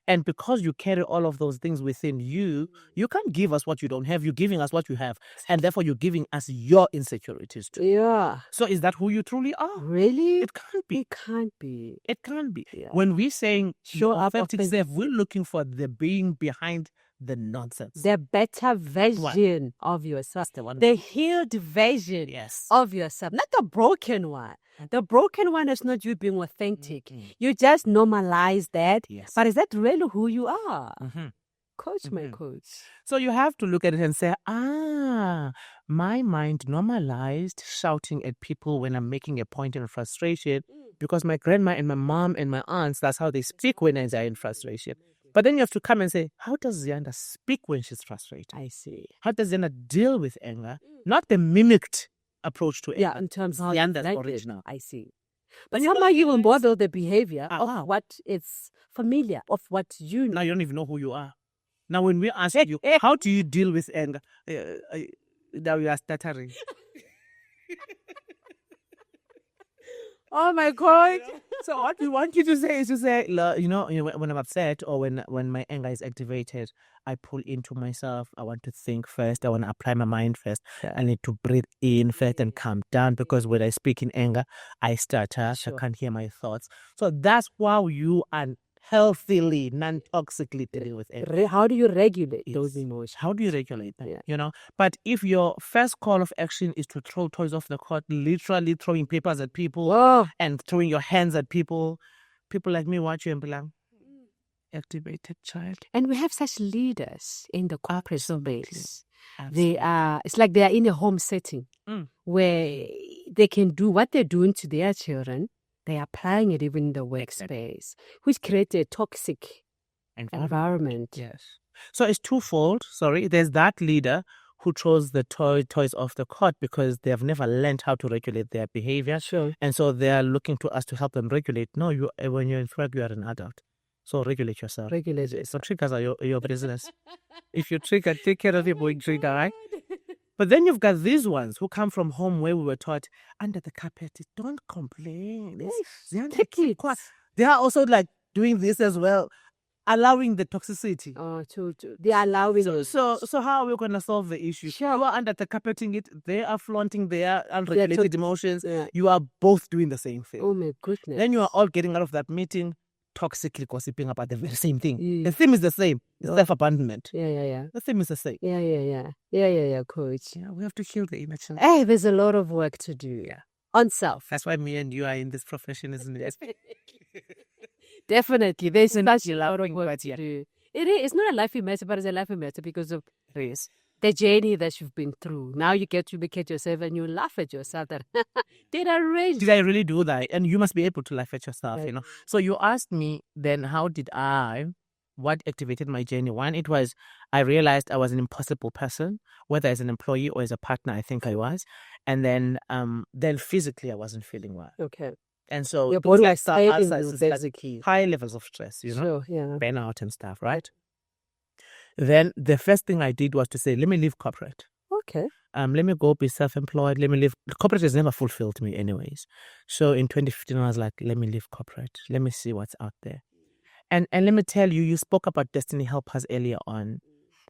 And because you carry all of those things within you, you can't give us what you don't have. You're giving us what you have. And therefore, you're giving us your insecurities too. Yeah. So is that who you truly are? Really? It can't be. It can't be. It can't be. Yeah. When we're saying show authentic self, we're looking for the being behind the nonsense. The better version of yourself. The healed version of yourself. Not the broken one. The broken one is not you being authentic. You just normalize that. Yes. But is that really who you are? Coach, my coach. So you have to look at it and say, my mind normalized shouting at people when I'm making a point in frustration because my grandma and my mom and my aunts, that's how they speak when they're in frustration. But then you have to come and say, how does Ziyanda speak when she's frustrated? I see. How does Ziyanda deal with anger? Not the mimicked approach to anger. Yeah, in terms of Ziyanda's original. I see. But somehow you will model the behavior of what is familiar, of what you know. Now you don't even know who you are. Now when we ask you, how do you deal with anger? Now you are stuttering. Oh my God. So what we want you to say is to say, when I'm upset or when my anger is activated, I pull into myself. I want to think first. I want to apply my mind first. I need to breathe in first and calm down because when I speak in anger, I stutter. I can't hear my thoughts. So that's how you are healthily, non-toxically dealing with anger. How do you regulate those emotions? How do you regulate them? But if your first call of action is to throw toys off the court, literally throwing papers at people and throwing your hands at people like me watch you and be like, activated child. And we have such leaders in the corporate space. It's like they are in a home setting where they can do what they're doing to their children. They are applying it even in the workspace, which creates a toxic environment. Yes. So it's twofold. There's that leader who throws the toys off the court because they have never learned how to regulate their behavior. Sure. And so they are looking to us to help them regulate. No, when you're in fact, you are an adult. So regulate yourself. So triggers are your business. If you trigger, take care of your boy trigger, right? But then you've got these ones who come from home where we were taught under the carpet, don't complain. They are also like doing this as well, allowing the toxicity. They are allowing. So how are we going to solve the issue? Sure. You are under the carpeting it. They are flaunting their unregulated emotions. Yeah. You are both doing the same thing. Oh my goodness. Then you are all getting out of that meeting toxically gossiping about the very same thing. The theme is the same. It's self-abandonment. Yeah. The theme is the same. Yeah, coach. Yeah, we have to heal the image. Hey, there's a lot of work to do. Yeah. On self. That's why me and you are in this profession, isn't it? Definitely. There's such a lot of work to do. It's not a life matter, but it's a life matter because of the journey that you've been through. Now you get to look at yourself and you laugh at yourself that, did I really do that? And you must be able to laugh at yourself, So you asked me then, what activated my journey? One, it was, I realized I was an impossible person, whether as an employee or as a partner, I think I was. And then physically I wasn't feeling well. Okay. And so your body was high levels of stress, Sure, burnout and stuff, right? Then the first thing I did was to say, let me leave corporate. Okay. Let me go be self-employed. Let me leave. Corporate has never fulfilled me anyways. So in 2015, I was like, let me leave corporate. Let me see what's out there. And let me tell you, you spoke about destiny helpers earlier on.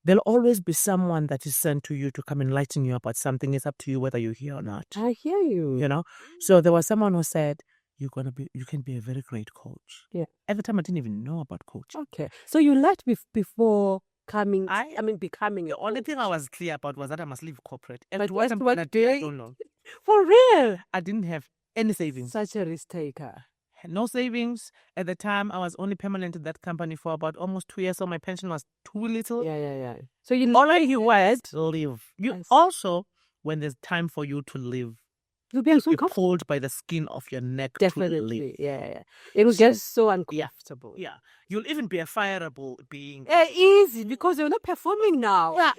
there'll always be someone that is sent to you to come enlighten you about something. It's up to you whether you're here or not. I hear you. You know? So there was someone who said, you can be a very great coach. Yeah. At the time, I didn't even know about coaching. Okay. So you left before becoming The only thing I was clear about was that I must leave corporate. And But what I'm what gonna do, I don't know. For real? I didn't have any savings. Such a risk taker. No savings. At the time, I was only permanent at that company for about almost 2 years, so my pension was too little. Yeah. So you all I was leave. Yes. Also, when there's time for you to leave, you'll be you're pulled by the skin of your neck. Definitely. To leave. Yeah. It will get so uncomfortable. Yeah. You'll even be a fireable being. Easy, because you're not performing now. Yeah.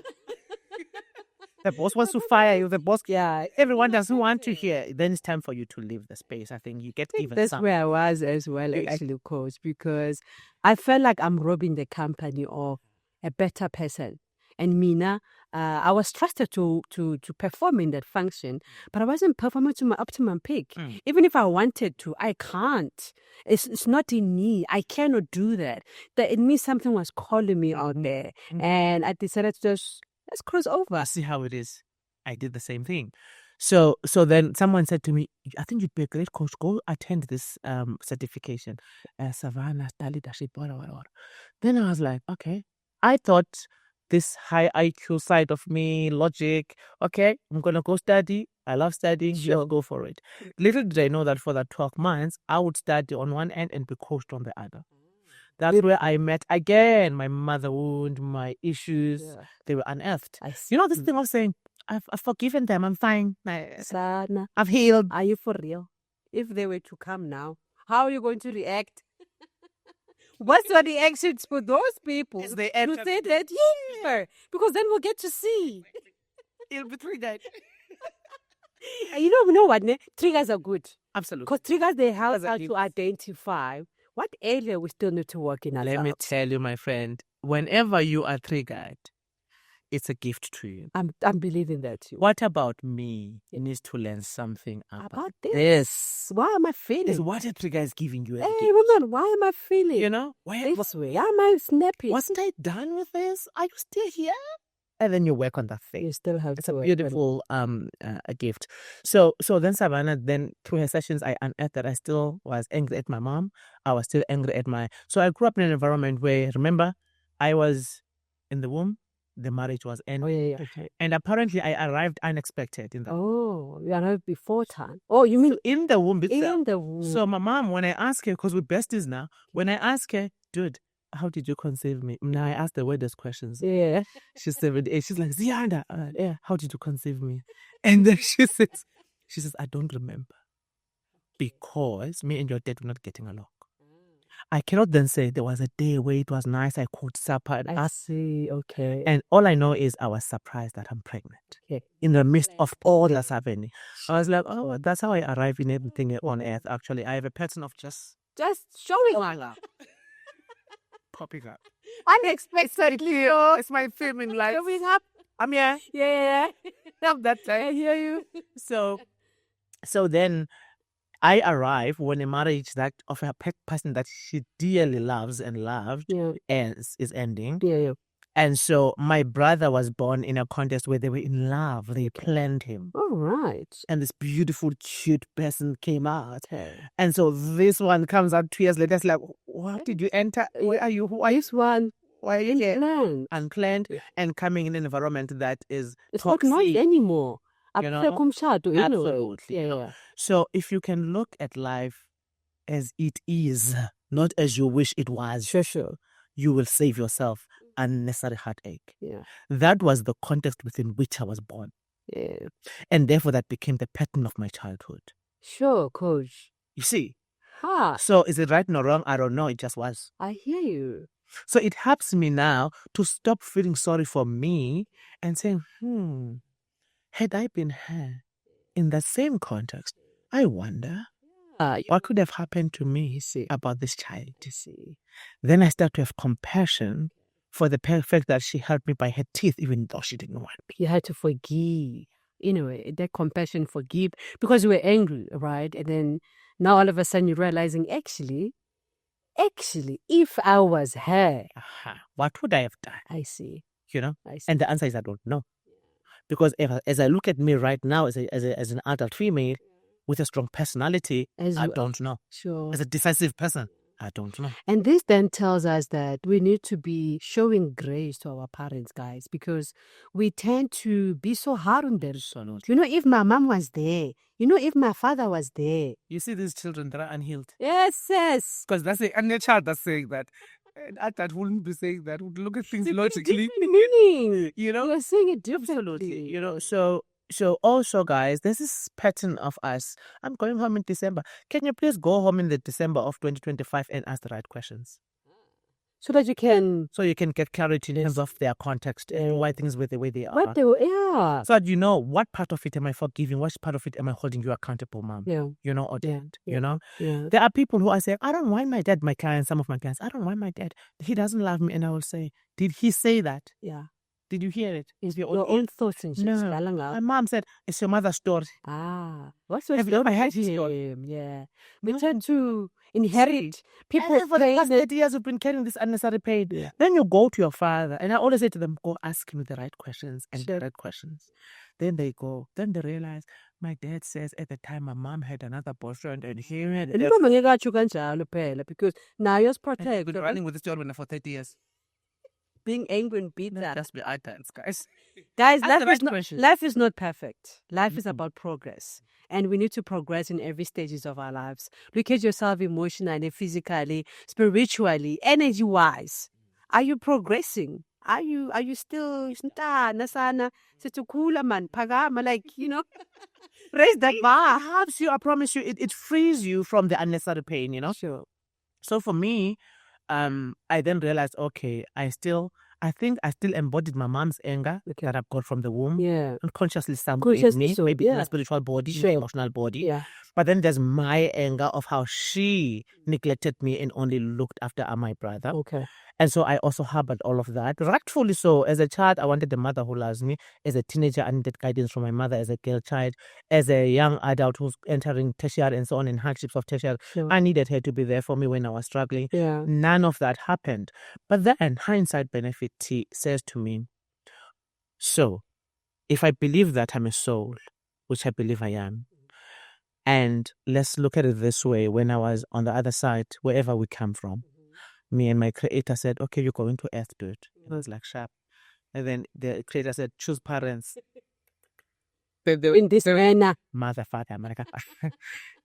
The boss wants to fire you. The boss, everyone doesn't want to hear. Then it's time for you to leave the space. I think you get even. That's where I was as well, actually, coach, because I felt like I'm robbing the company of a better person. And Mina, I was trusted to perform in that function, but I wasn't performing to my optimum peak. Even if I wanted to, I can't. It's not in me. I cannot do that. That it means something was calling me out there, and I decided to just let's cross over. See how it is. I did the same thing. So then someone said to me, I think you'd be a great coach. Go attend this certification. Savannah, leadership, whatever. Then I was like, okay. I thought this high IQ side of me, logic, okay, I'm going to go study. I love studying. Sure. I'll go for it. Little did I know that for that 12 months, I would study on one end and be coached on the other. That's where I met again my mother wound, my issues. Yeah. They were unearthed. You know this thing of saying, I've forgiven them. I'm fine. Sana, I've healed. Are you for real? If they were to come now, how are you going to react? What's your reactions for those people? They to say that, yeah, because then we'll get to see. It'll be triggered. You know what? Triggers are good. Absolutely. Because triggers, they help us to identify what area we still need to work in. Let me tell you, my friend, whenever you are triggered, it's a gift to you. I'm believing that too. What about me needs to learn something about this? Why am I feeling? It's what a trigger is giving you. Hey, woman, why am I feeling? You know? This way. Am I snappy? Wasn't I done with this? Are you still here? And then you work on that thing. You still have it's a beautiful a gift. So then Savannah, then through her sessions, I unearthed that I still was angry at my mom. I was still angry at so I grew up in an environment where, remember, I was in the womb. The marriage was ending. Okay. And apparently I arrived unexpected in that. Oh, you arrived before time. Oh, you mean in the womb itself. In the womb. So my mom, when I ask her, because we're besties now, when I ask her, dude, how did you conceive me? Now I asked the weirdest questions. Yeah. She's 78. She's like, Ziyanda, how did you conceive me? And then she says, I don't remember. Because me and your dad were not getting along. I cannot then say there was a day where it was nice, I cooked supper. I see, okay. And all I know is I was surprised that I'm pregnant. Okay. In the midst of all that's happening. I was like, oh, that's how I arrive in everything on earth, actually. I have a pattern of just showing up. Popping up. Unexpectedly. It's my film in life. Showing up. I'm here. Yeah. That time. I hear you. So then I arrive when a marriage that of a person that she dearly loves and loved is ending. Yeah. And so my brother was born in a context where they were in love. They planned him. All right. And this beautiful, cute person came out. And so this one comes out 2 years later. It's like, what did you enter? Where are you? Who are you? This one. Why are you here? Unplanned and coming in an environment that is toxic. It's not nice anymore. You know? Absolutely. Yeah. So if you can look at life as it is, not as you wish it was, sure, you will save yourself unnecessary heartache. Yeah. That was the context within which I was born. Yeah. And therefore that became the pattern of my childhood. Sure, coach. You see? So is it right or wrong? I don't know. It just was. I hear you. So it helps me now to stop feeling sorry for me and saying, had I been her in the same context, I wonder what could have happened to me about this child. Then I start to have compassion for the fact that she held me by her teeth even though she didn't want me. You had to forgive. That compassion, forgive, because you were angry, right? And then now all of a sudden you're realizing, actually, if I was her, what would I have done? I see. You know? I see. And the answer is I don't know. Because as I look at me right now as an adult female with a strong personality, I don't know. Sure. As a decisive person, I don't know. And this then tells us that we need to be showing grace to our parents, guys, because we tend to be so hard on them. Absolutely. You know, if my mom was there, you know, if my father was there. You see these children that are unhealed. Yes, yes. Because and a child that's saying that. An adult wouldn't be saying that, would look at things logically. Meaning. You know? You're saying it differently. Absolutely. You know, so also, guys, there's this pattern of us. I'm going home in December. Can you please go home in the December of 2025 and ask the right questions? So that you can get clarity in terms of their context and why things were the way they are. Yeah. So that you know what part of it am I forgiving, what part of it am I holding you accountable, mom? Yeah. You know, or dad. You know? Yeah. There are people who I say, I don't mind my dad, some of my clients, I don't mind my dad. He doesn't love me. And I will say, did he say that? Yeah. Did you hear it? It's your own thoughts and shit. No. My mom said, it's your mother's story. What's your Have you ever had him? Yeah. We tend to inherit people for the past 30 years we've been carrying this unnecessary pain. Yeah. Then you go to your father, and I always say to them, go ask him the right questions and the right questions. Then they go. Then they realize, my dad says at the time my mom had another boyfriend and he had... because now you're protected. I've been running with this children for 30 years. Being angry and beat that. Just be adults, guys. Guys, life is not perfect. Life is about progress. And we need to progress in every stages of our lives. Look at yourself emotionally, physically, spiritually, energy-wise. Are you progressing? Are you still nasana situkula man pagama, like, you know? Raise that bar. Helps you, I promise you, it frees you from the unnecessary pain, you know? Sure. So for me, I then realized, okay, I think I still embodied my mom's anger that I've got from the womb. Yeah. Unconsciously in me, maybe in my spiritual body, sure. my emotional body. Yeah. But then there's my anger of how she neglected me and only looked after my brother. Okay. And so I also harbored all of that. Rightfully so. As a child, I wanted a mother who loves me. As a teenager, I needed guidance from my mother as a girl child. As a young adult who's entering tertiary and so on, in hardships of tertiary, Sure. I needed her to be there for me when I was struggling. Yeah. None of that happened. But then hindsight benefit says to me, so if I believe that I'm a soul, which I believe I am, and let's look at it this way, when I was on the other side, wherever we come from, me and my creator said, okay, you're going to earth, dude. It was like sharp. And then the creator said, choose parents. In this arena. Mother, father, America.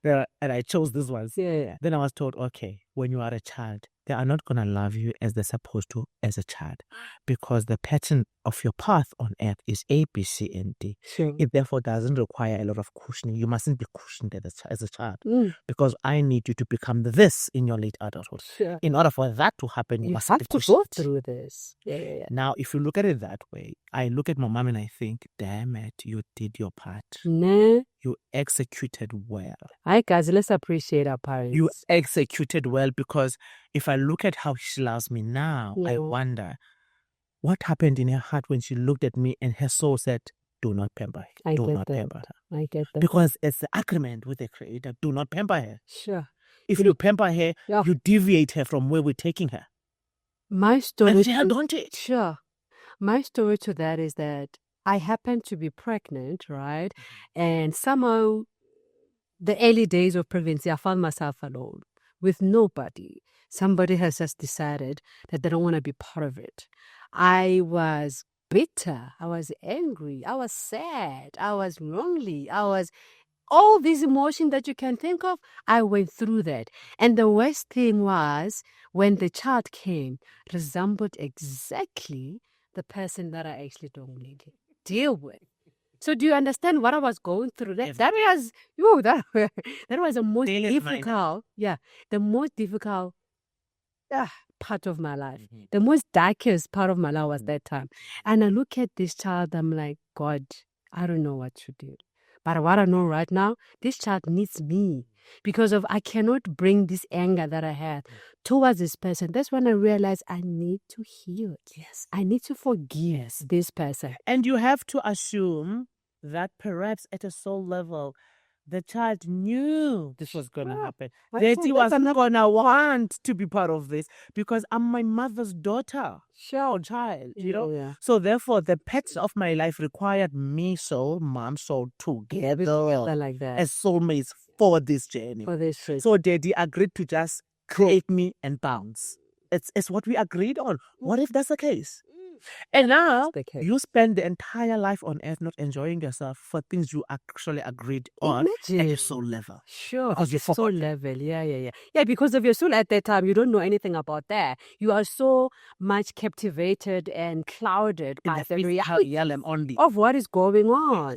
And I chose these ones. Yeah. Then I was told, okay, when you are a child, they are not going to love you as they're supposed to as a child. Because the pattern of your path on earth is A, B, C, and D. Sure. It therefore doesn't require a lot of cushioning. You mustn't be cushioned as a child. Because I need you to become this in your late adulthood. Sure. In order for that to happen, you must have be to cushioned. go through this. Yeah. Now, if you look at it that way, I look at my mom and I think, damn it, you did your part. Nah. You executed well. Hi, guys, let's appreciate our parents. You executed well, because if I look at how she loves me now, I wonder what happened in her heart when she looked at me and her soul said, do not pamper her. Do not pamper her. I get that. Because it's the agreement with the creator. Do not pamper her. Sure. If you pamper her, you deviate her from where we're taking her. My story... And she held on to it. Sure. My story to that is that I happened to be pregnant, right? And somehow, the early days of pregnancy, I found myself alone with nobody. Somebody has just decided that they don't want to be part of it. I was bitter. I was angry. I was sad. I was lonely. I was... all these emotions that you can think of, I went through that. And the worst thing was, when the child came, resembled exactly the person that I actually don't really deal with. So do you understand what I was going through? That was the most difficult, the most difficult part of my life. The most darkest part of my life was that time. And I look at this child, I'm like, God, I don't know what to do. But what I know right now, this child needs me, because I cannot bring this anger that I had towards this person. That's when I realized I need to heal. Yes. I need to forgive this person. And you have to assume that perhaps at a soul level, The child knew this was going to happen. Okay, That he was not going to want to be part of this because I'm my mother's daughter. Or child, you know? Yeah. So therefore, the pets of my life required me, soul, mom, soul, together Like that. as soulmates for this journey. For this trip. So Daddy agreed to just create me and bounce. It's what we agreed on. What if that's the case? And now you spend the entire life on earth not enjoying yourself for things you actually agreed on at your soul level. Sure. Because your soul level. Yeah. Yeah, because of your soul at that time, you don't know anything about that. You are so much captivated and clouded by the reality only of what is going on.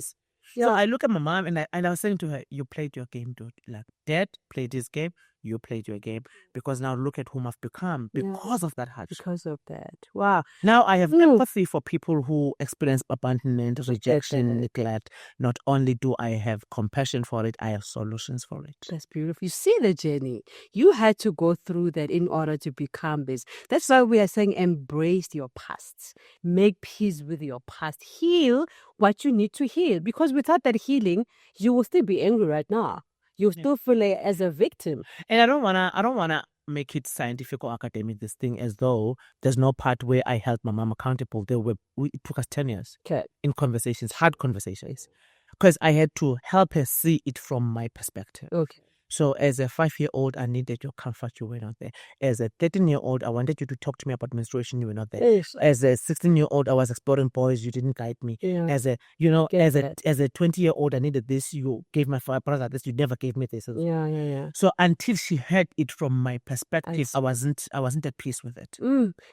So I look at my mom and I was saying to her, you played your game, dude. Like, Dad played his game, you played your game. Because now look at whom I've become because of that hardship. Because of that. Wow. Now I have empathy for people who experience abandonment, rejection, neglect. Not only do I have compassion for it, I have solutions for it. That's beautiful. You see the journey. You had to go through that in order to become this. That's why we are saying embrace your past. Make peace with your past. Heal what you need to heal. Because without that healing, you will still be angry right now. You still feel like as a victim. And I don't wanna make it scientific or academic, this thing, as though there's no part where I held my mom accountable. It took us 10 years in conversations, hard conversations, because I had to help her see it from my perspective. Okay. So as a 5-year-old, I needed your comfort, you were not there. As a 13-year-old, I wanted you to talk to me about menstruation, you were not there. Yes. As a 16-year-old, I was exploring boys, you didn't guide me. Yeah. As a 20-year-old, I needed this, you gave my brother this, you never gave me this. Yeah. So until she heard it from my perspective, I wasn't at peace with it.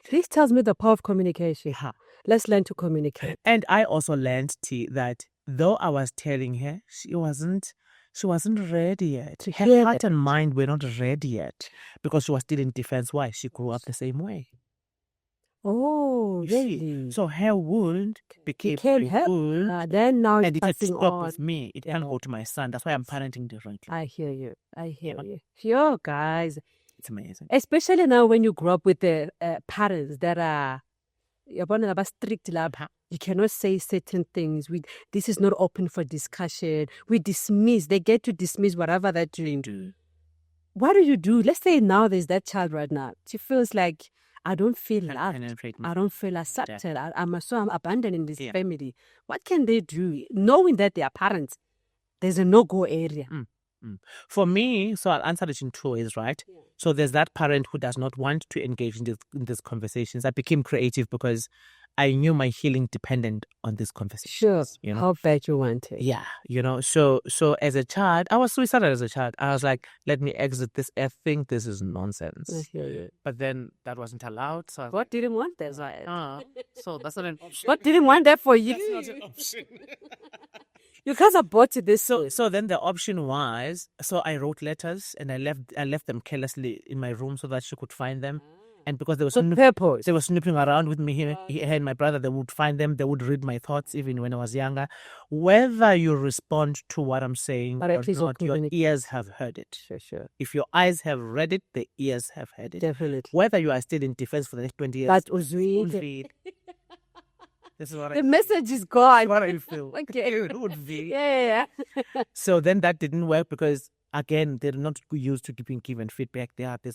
This tells me the power of communication. Let's learn to communicate. And I also learned, T, that though I was telling her, she wasn't ready yet. Her heart and mind were not ready yet because she was still in defense. Why? She grew up the same way. Oh, really? So her wound became a wound. Then now and it had to stop with me. It can't go to my son. That's why I'm parenting differently. I hear you. Sure, guys. It's amazing. Especially now when you grow up with the parents that are strict. You cannot say certain things. This is not open for discussion. We dismiss. They get to dismiss whatever they're doing. What do you do? Let's say now there's that child right now. She feels like, I don't feel loved. I don't feel accepted. I'm abandoned in this family. What can they do? Knowing that they are parents, there's a no-go area. For me, so I'll answer it in two ways, right? Yeah. So there's that parent who does not want to engage in these conversations. I became creative because I knew my healing depended on these conversations. Sure. You know? How bad you want it. Yeah. So as a child, I was suicidal as a child. I was like, let me exit this earth thing. This is nonsense. I hear you. But then that wasn't allowed. So what didn't want that? So that's not an option. What didn't want that for you? That's not an option. You guys are bought to this. So then the option was, so I wrote letters and I left them carelessly in my room so that she could find them. And because they were snooping around with me here and my brother, they would find them. They would read my thoughts even when I was younger. Whether you respond to what I'm saying or not, your ears have heard it. Sure. If your eyes have read it, the ears have heard it. Definitely. Whether you are still in defense for the next 20 years. That was really... This is what the message is gone. What I feel. Okay. It would be. Yeah. So then that didn't work because, again, they're not used to giving feedback.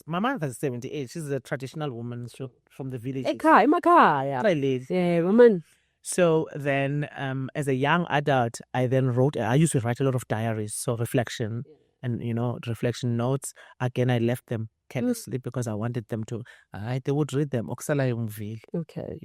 My mother's 78. She's a traditional woman from the village. Yeah, woman. So then, as a young adult, I used to write a lot of diaries, so reflection and, reflection notes. Again, I left them carelessly because I wanted them to, they would read them. Okay.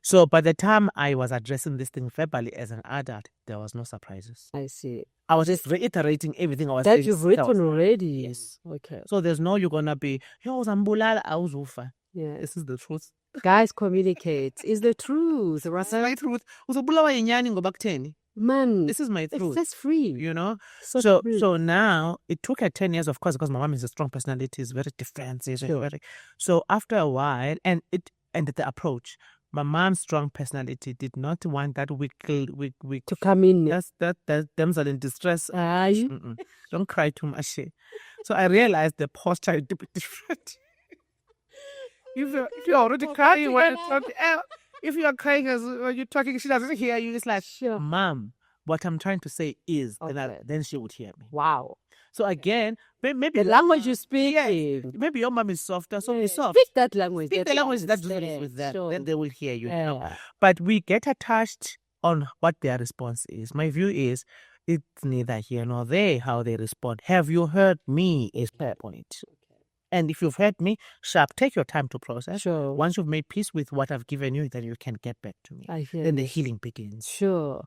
So by the time I was addressing this thing verbally as an adult, there was no surprises. I see. I was just reiterating everything I was saying. That you've written already? Yes. Okay. So there's no you're going to be, awuzufa. Yeah. This is the truth. Guys, communicate. It's the truth. It's my truth. Man, this is my truth. That's free. So now it took her 10 years, of course, because my mom is a strong personality, is very defensive. Sure. So after a while, and the approach, my mom's strong personality did not want that weak to come in. That damsel in distress. Don't cry too much. So I realized the posture is different. If you're already crying, if you are crying as you're talking, she doesn't hear you. It's like, sure. Mom, what I'm trying to say is, Okay. then she would hear me. Wow. So again, maybe The language you speak. yes, maybe your mom is softer, so be soft. Speak that language. Speak the language that resonates with that. Then they will hear you. But we get attached on what their response is. My view is, it's neither here nor there how they respond. Have you heard me is the point. And if you've heard me, sharp, take your time to process. Sure. Once you've made peace with what I've given you, then you can get back to me. I hear then you. the healing begins. Sure.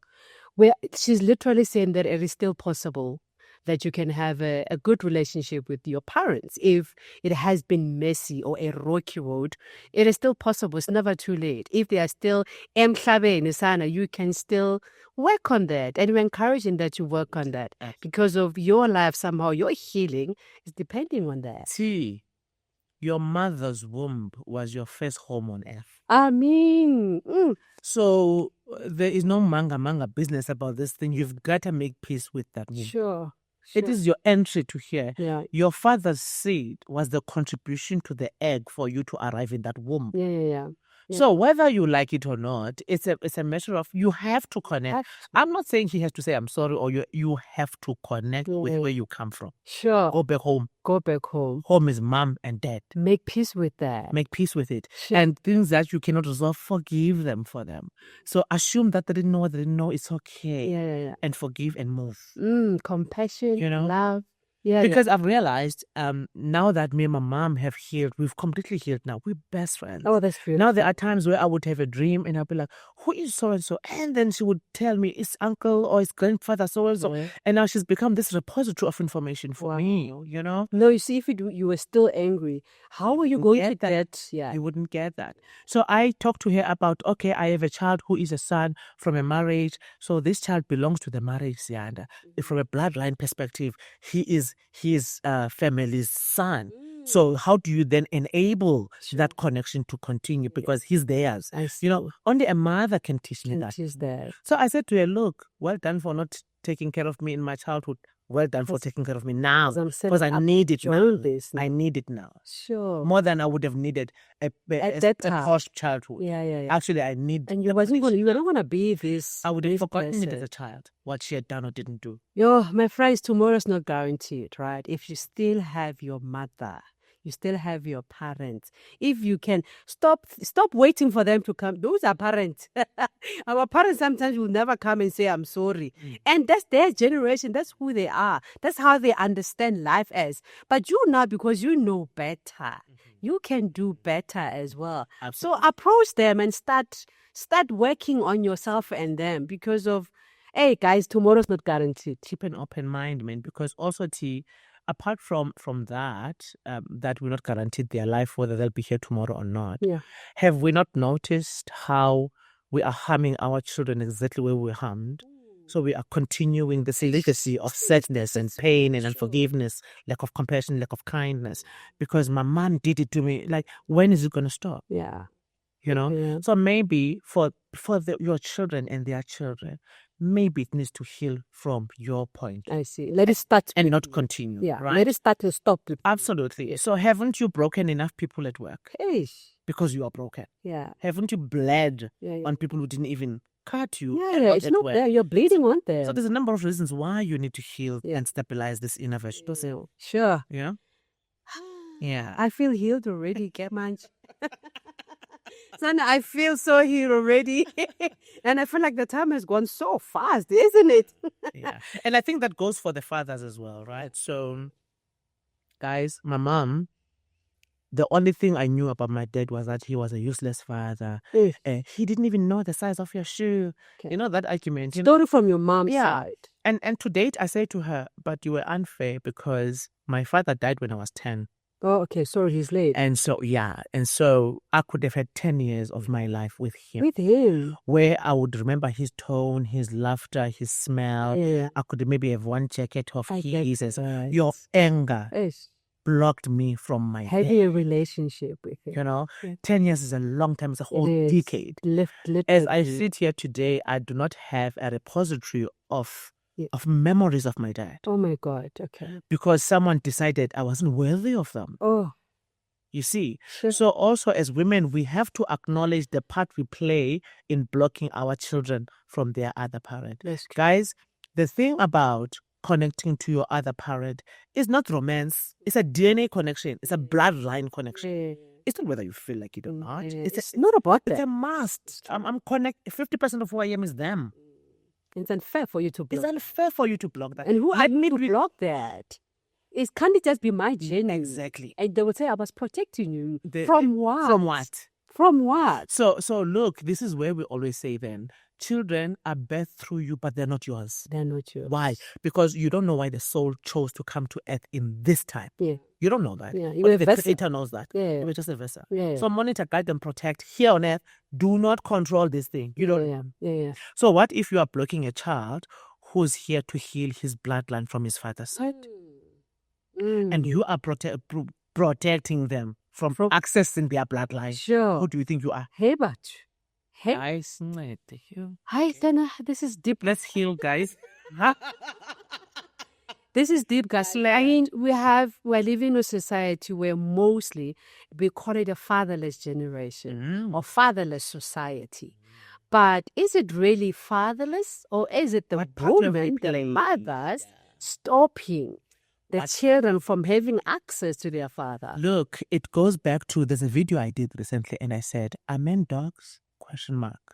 Well, she's literally saying that it is still possible that you can have a good relationship with your parents. If it has been messy or a rocky road, it is still possible. It's never too late. If they are still emhlabeni sana, you can still work on that. And we're encouraging that you work on that. Because of your life, somehow your healing is depending on that. See, your mother's womb was your first home on earth. I mean, so there is no manga business about this thing. You've got to make peace with that womb. Sure. It is your entry to here. Yeah. Your father's seed was the contribution to the egg for you to arrive in that womb. Yeah. So whether you like it or not, it's a matter of you have to connect. I'm not saying he has to say I'm sorry, or you have to connect with where you come from. Sure. Go back home. Go back home. Home is mom and dad. Make peace with that. Make peace with it. Sure. And things that you cannot resolve, forgive them for them. So assume that they didn't know what they didn't know. It's okay. Yeah. And forgive and move. Compassion, love. Yeah. Because I've realized now that me and my mom have healed, we've completely healed now. We're best friends. Oh, that's beautiful. Now there are times where I would have a dream and I'll be like, who is so-and-so? And then she would tell me it's uncle or it's grandfather so-and-so. Yeah. And now she's become this repository of information for me, you know? No, you see, if you were still angry, how are you going to get? Yeah. You wouldn't get that. So I talked to her about, okay, I have a child who is a son from a marriage. So this child belongs to the marriage, Ziyanda. From a bloodline perspective, he is his family's son. So how do you then enable that connection to continue? Because he's theirs. You know, only a mother can teach me that. So I said to her, look, well done for not taking care of me in my childhood. Well done for taking care of me now. Because I need it now. I need it now. Sure. More than I would have needed a posh childhood. Yeah. Actually, I need... And you were not going to be this... I would have forgotten it as a child, what she had done or didn't do. Yo, my friends, tomorrow's not guaranteed, right? If you still have your mother, you still have your parents. If you can stop waiting for them to come. Those are parents. Our parents sometimes will never come and say, I'm sorry. And that's their generation. That's who they are. That's how they understand life as. But you now, because you know better, you can do better as well. Absolutely. So approach them and start working on yourself and them because of, hey guys, tomorrow's not guaranteed. Keep an open mind, man, because also apart from that, that we're not guaranteed their life, whether they'll be here tomorrow or not. Yeah. Have we not noticed how we are harming our children exactly where we're harmed? So we are continuing this legacy of sadness and pain and unforgiveness, lack of compassion, lack of kindness. Because my mom did it to me. Like, when is it going to stop? Yeah. You know? Yeah. So maybe for your children and their children, maybe it needs to heal from your point. I see. Let it start. And not continue. Yeah. Right? Let it start to stop. Absolutely. So haven't you broken enough people at work? Hey. Because you are broken. Yeah. Haven't you bled on people who didn't even cut you? Yeah, it's not there. You're bleeding on there. So there's a number of reasons why you need to heal and stabilize this inner vegetable. Sure. Yeah? Yeah. I feel healed already, get much. Sana, I feel so healed already. And I feel like the time has gone so fast, isn't it? Yeah. And I think that goes for the fathers as well, right? So, guys, my mom, the only thing I knew about my dad was that he was a useless father. He didn't even know the size of your shoe. Okay. You know that argument. Story from your mom's side. And to date, I say to her, but you were unfair because my father died when I was 10. Oh, okay. Sorry, he's late. And so, And so I could have had 10 years of my life with him. With him? Where I would remember his tone, his laughter, his smell. Yeah. I could maybe have one jacket of his. Your anger blocked me from my head. Having a relationship with him. You know, 10 years is a long time. It's a whole decade. As I sit here today, I do not have a repository of memories of my dad. Oh my God, okay. Because someone decided I wasn't worthy of them. Oh. You see? Sure. So also as women, we have to acknowledge the part we play in blocking our children from their other parent. That's true. Guys, the thing about connecting to your other parent is not romance. It's a DNA connection. It's a bloodline connection. Yeah. It's not whether you feel like it or not. Yeah. It's It's not about it's that. a must. I'm connect. 50% of who I am is them. It's unfair for you to block. It's unfair for you to block that. And who Let me to block that? Can't it just be my journey? Exactly. And they would say I was protecting you The- from what? From what? From what? So look, this is where we always say then, children are birthed through you, but they're not yours. They're not yours. Why? Because you don't know why the soul chose to come to earth in this time. Yeah. You don't know that. Yeah. You Only were a the vessel. Creator knows that. Yeah. You were just a vessel. Yeah. So monitor, guide, and protect here on earth. Do not control this thing. You don't. Yeah. So what if you are blocking a child who's here to heal his bloodline from his father's side? And you are protecting them from accessing their bloodline. Sure. Who do you think you are? Hey, but. Hey. Guys, you. Hi, Dana. This is deep. Let's heal, guys. This is deep, guys. I mean, we're living in a society where mostly we call it a fatherless generation or fatherless society. But is it really fatherless, or is it the women, the mothers, stopping the children from having access to their father? Look, it goes back to, there's a video I did recently and I said, are men dogs? ?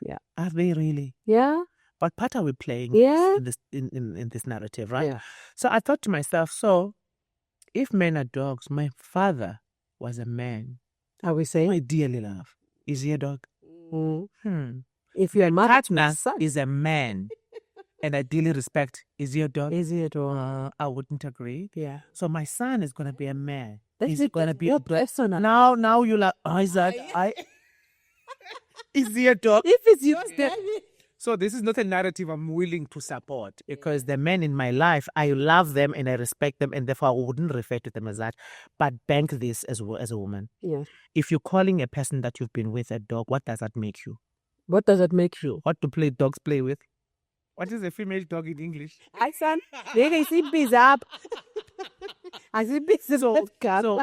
Yeah. Are they really? Yeah. What part are we playing Yeah. in this narrative, right? Yeah. So I thought to myself, so if men are dogs, my father was a man. Are we saying? I dearly love. Is he a dog? If you are partner is a man and I dearly respect, is he a dog? Is he a dog? I wouldn't agree. Yeah. So my son is going to be a man. He's going to be a person. Now you're like, Isaac, is he a dog? If it's yours, then. So this is not a narrative I'm willing to support, because the men in my life, I love them and I respect them, and therefore I wouldn't refer to them as that. But bank this as a woman. Yeah. If you're calling a person that you've been with a dog, what does that make you? What does that make you? What do dogs play with? What is a female dog in English? I son, they see bees up. I see bees. So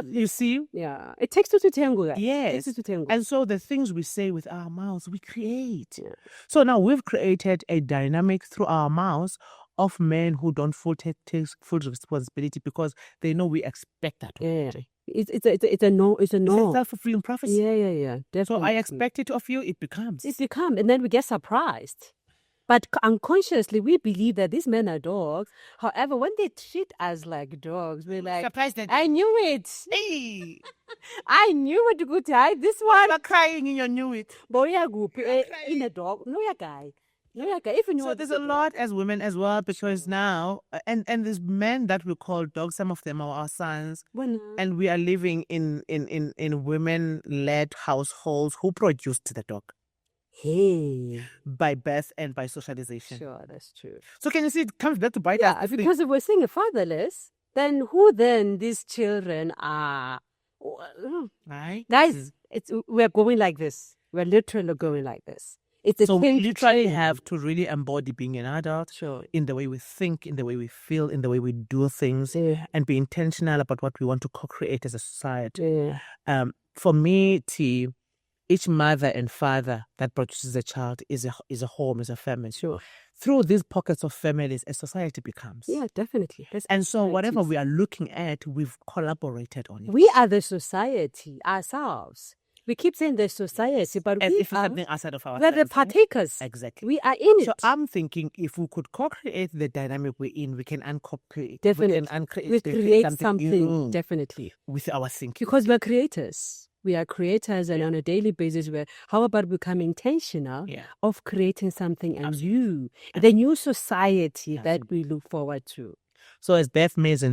you see, yeah, it takes two to tango. Guys. Yes, it takes two to tango. And so the things we say with our mouths, we create. Yeah. So now we've created a dynamic through our mouths of men who don't take full responsibility because they know we expect that. Yeah. It's a no. It's a no. It's a self-fulfilling prophecy. Yeah. Definitely. So I expect it of you. It becomes, and then we get surprised. But unconsciously, we believe that these men are dogs. However, when they treat us like dogs, we're like, surprised that I knew it. Hey, I knew it. Good time. This one. You're crying and you knew it. Boy, in a dog. No, yeah, guy. Even so there's a lot as women as well, because now and there's men that we call dogs. Some of them are our sons, and we are living in women-led households who produced the dog. Hey, by birth and by socialization. Sure, that's true. So can you see it comes back to bite us? Yeah, because if we're saying fatherless, then who then these children are? Right, guys. We're going like this. We're literally going like this. So we literally have to really embody being an adult, sure, in the way we think, in the way we feel, in the way we do things, and be intentional about what we want to co-create as a society. Yeah. For me, T, each mother and father that produces a child is a home, is a family. Sure. Through these pockets of families, a society becomes. Yeah, definitely. And so whatever we are looking at, we've collaborated on it. We are the society ourselves. We keep saying the society, but we are something outside of ourselves. We're the partakers. Exactly. We are in it. So I'm thinking if we could co-create the dynamic we're in, we can uncreate. Definitely. We create something definitely. With our thinking. Because we're creators. We are creators, and on a daily basis, how about becoming intentional of creating something new, the new society that we look forward to. So as both males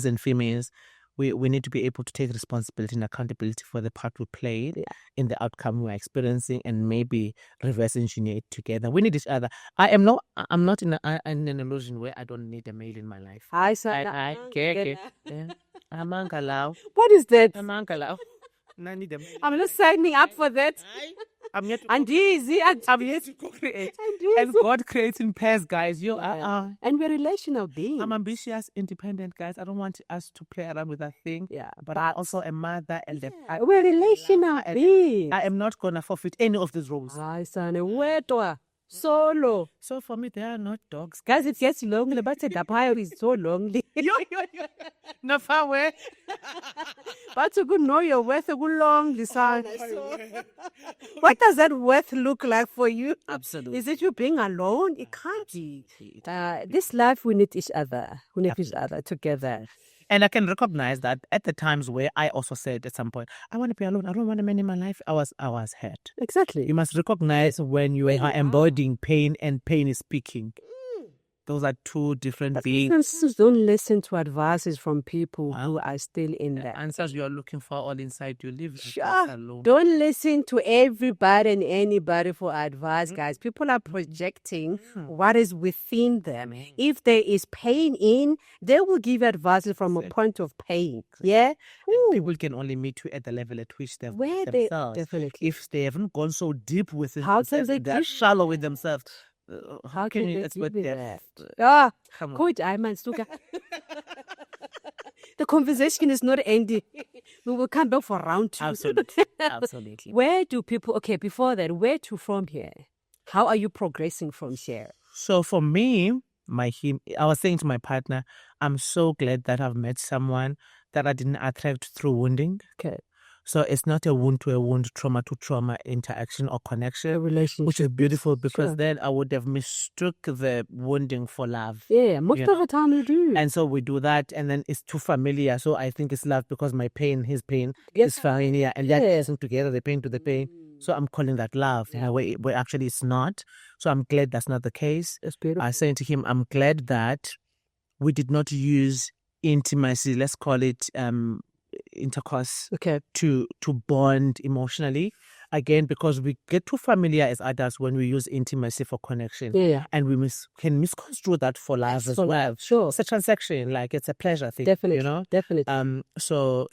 and females, we need to be able to take responsibility and accountability for the part we played in the outcome we're experiencing, and maybe reverse engineer it together. We need each other. I'm not in an illusion where I don't need a male in my life. Okay. I'm uncle. What is that? I'm uncle. I'm not signing up for that. I'm yet to Andizi, I'm yet to co-create. Andizi. And God creates in pairs, guys. And we're relational beings. I'm ambitious, independent, guys. I don't want us to play around with that thing. Yeah, But I'm also a mother and we're relational beings. I am not gonna forfeit any of these roles. Hayi sane wedwa solo. So for me, they are not dogs. Guys, it gets lonely, but the pile is so lonely. Not far away. But you could know your worth lonely, son. What does that worth look like for you? Absolutely. Is it you being alone? It can't be. This life, we need each other. We need each other together. And I can recognize that at the times where I also said at some point, I want to be alone. I don't want a man in my life. I was hurt. Exactly. You must recognize when you are embodying pain and pain is speaking. Those are two different beings. Don't listen to advices from people who are still in there. Answers you are looking for all inside you. Live alone. Don't listen to everybody and anybody for advice, guys. People are projecting what is within them. If there is pain in, they will give advices from a point of pain. Yeah? People can only meet you at the level at which they've themselves. Definitely. If they haven't gone so deep with it, how can they're shallow with themselves. How can you expect that? Come on. Good, Suka. The conversation is not ending. We will come back for round 2. Absolutely. Absolutely. Where do people, okay, before that, where to from here? How are you progressing from here? So for me, I was saying to my partner, I'm so glad that I've met someone that I didn't attract through wounding. Okay. So it's not a wound to a wound, trauma to trauma interaction or connection. A relationship. Which is beautiful because then I would have mistook the wounding for love. Yeah, most of the time we do. And so we do that and then it's too familiar. So I think it's love because my pain, his pain is familiar. And that isn't together, the pain to the pain. So I'm calling that love. Yeah. Where actually it's not. So I'm glad that's not the case. It's beautiful. I saying to him, I'm glad that we did not use intimacy, let's call it intercourse, to bond emotionally. Again, because we get too familiar as adults when we use intimacy for connection. Yeah. And we can misconstrue that for love as well. Sure. It's a transaction, like it's a pleasure thing. Definitely. You know? Definitely. So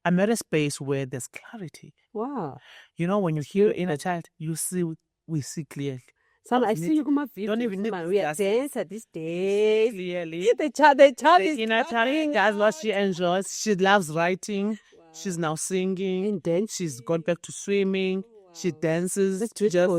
I'm at a space where there's clarity. Wow. You know, when you hear in a child, we see clearly. I see you come don't even need we are dance at this day. Clearly. The child is inner child does what she enjoys. She loves writing. Wow. She's now singing. And dancing. She's gone back to swimming. Wow. She dances. That's beautiful.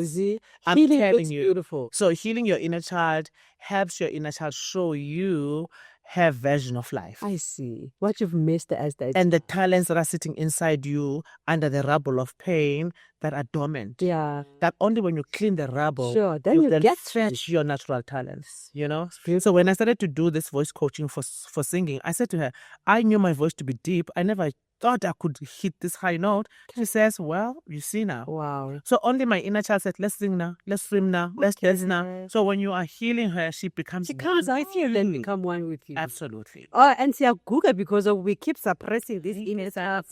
I'm healing telling you. Beautiful. So healing your inner child helps your inner child show you her version of life. I see. What you've missed as that. And the talents that are sitting inside you under the rubble of pain that are dormant. Yeah. That only when you clean the rubble, then you get stretch your natural talents, you know? So when I started to do this voice coaching for singing, I said to her, I knew my voice to be deep. I never thought I could hit this high note. She says, well, you see now. Wow. So only my inner child said, let's sing now, let's swim now, let's dance now. So when you are healing her, she becomes with you, then become one with you. Absolutely. Oh, and see, Google because we keep suppressing this image. I'm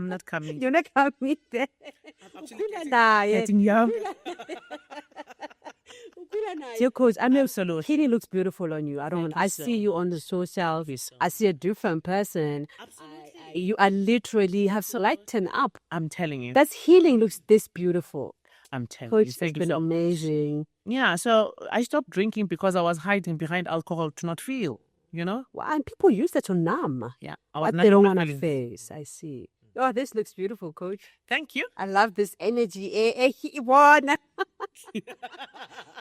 not coming. You're not coming there. Getting young. Dear coach, I know healing looks beautiful on you. I see you on the socials. I see a different person. Absolutely. You are literally have lightened up. I'm telling you. That's healing looks this beautiful. I'm telling coach, you. It's been amazing. Yeah, so I stopped drinking because I was hiding behind alcohol to not feel, you know? Well, and people use that to numb. Yeah. What they don't want to face. I see. Oh, this looks beautiful, coach. Thank you. I love this energy.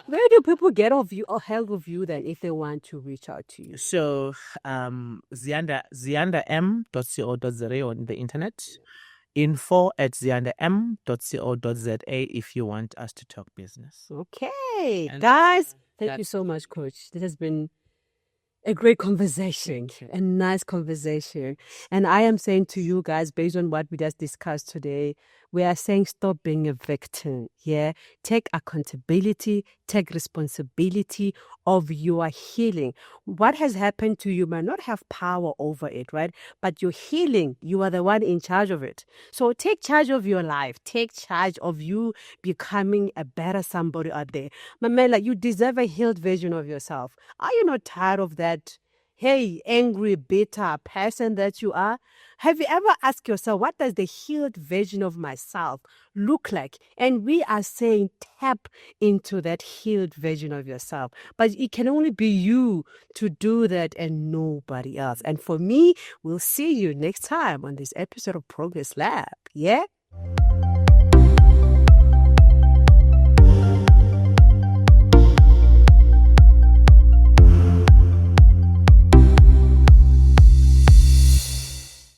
Where do people get of you or help with you then if they want to reach out to you? So, ziyandam.co.za on the internet. info@ziyandam.co.za if you want us to talk business. Okay. Guys, thank you so much, coach. This has been a great conversation, a nice conversation. And I am saying to you guys, based on what we just discussed today, we are saying stop being a victim. Yeah. Take accountability, take responsibility of your healing. What has happened to you might not have power over it, right? But your healing, you are the one in charge of it. So take charge of your life. Take charge of you becoming a better somebody out there. Mamela, you deserve a healed version of yourself. Are you not tired of that hey, angry, bitter person that you are, have you ever asked yourself, what does the healed version of myself look like? And we are saying tap into that healed version of yourself. But it can only be you to do that and nobody else. And for me, we'll see you next time on this episode of Progress Lab. Yeah?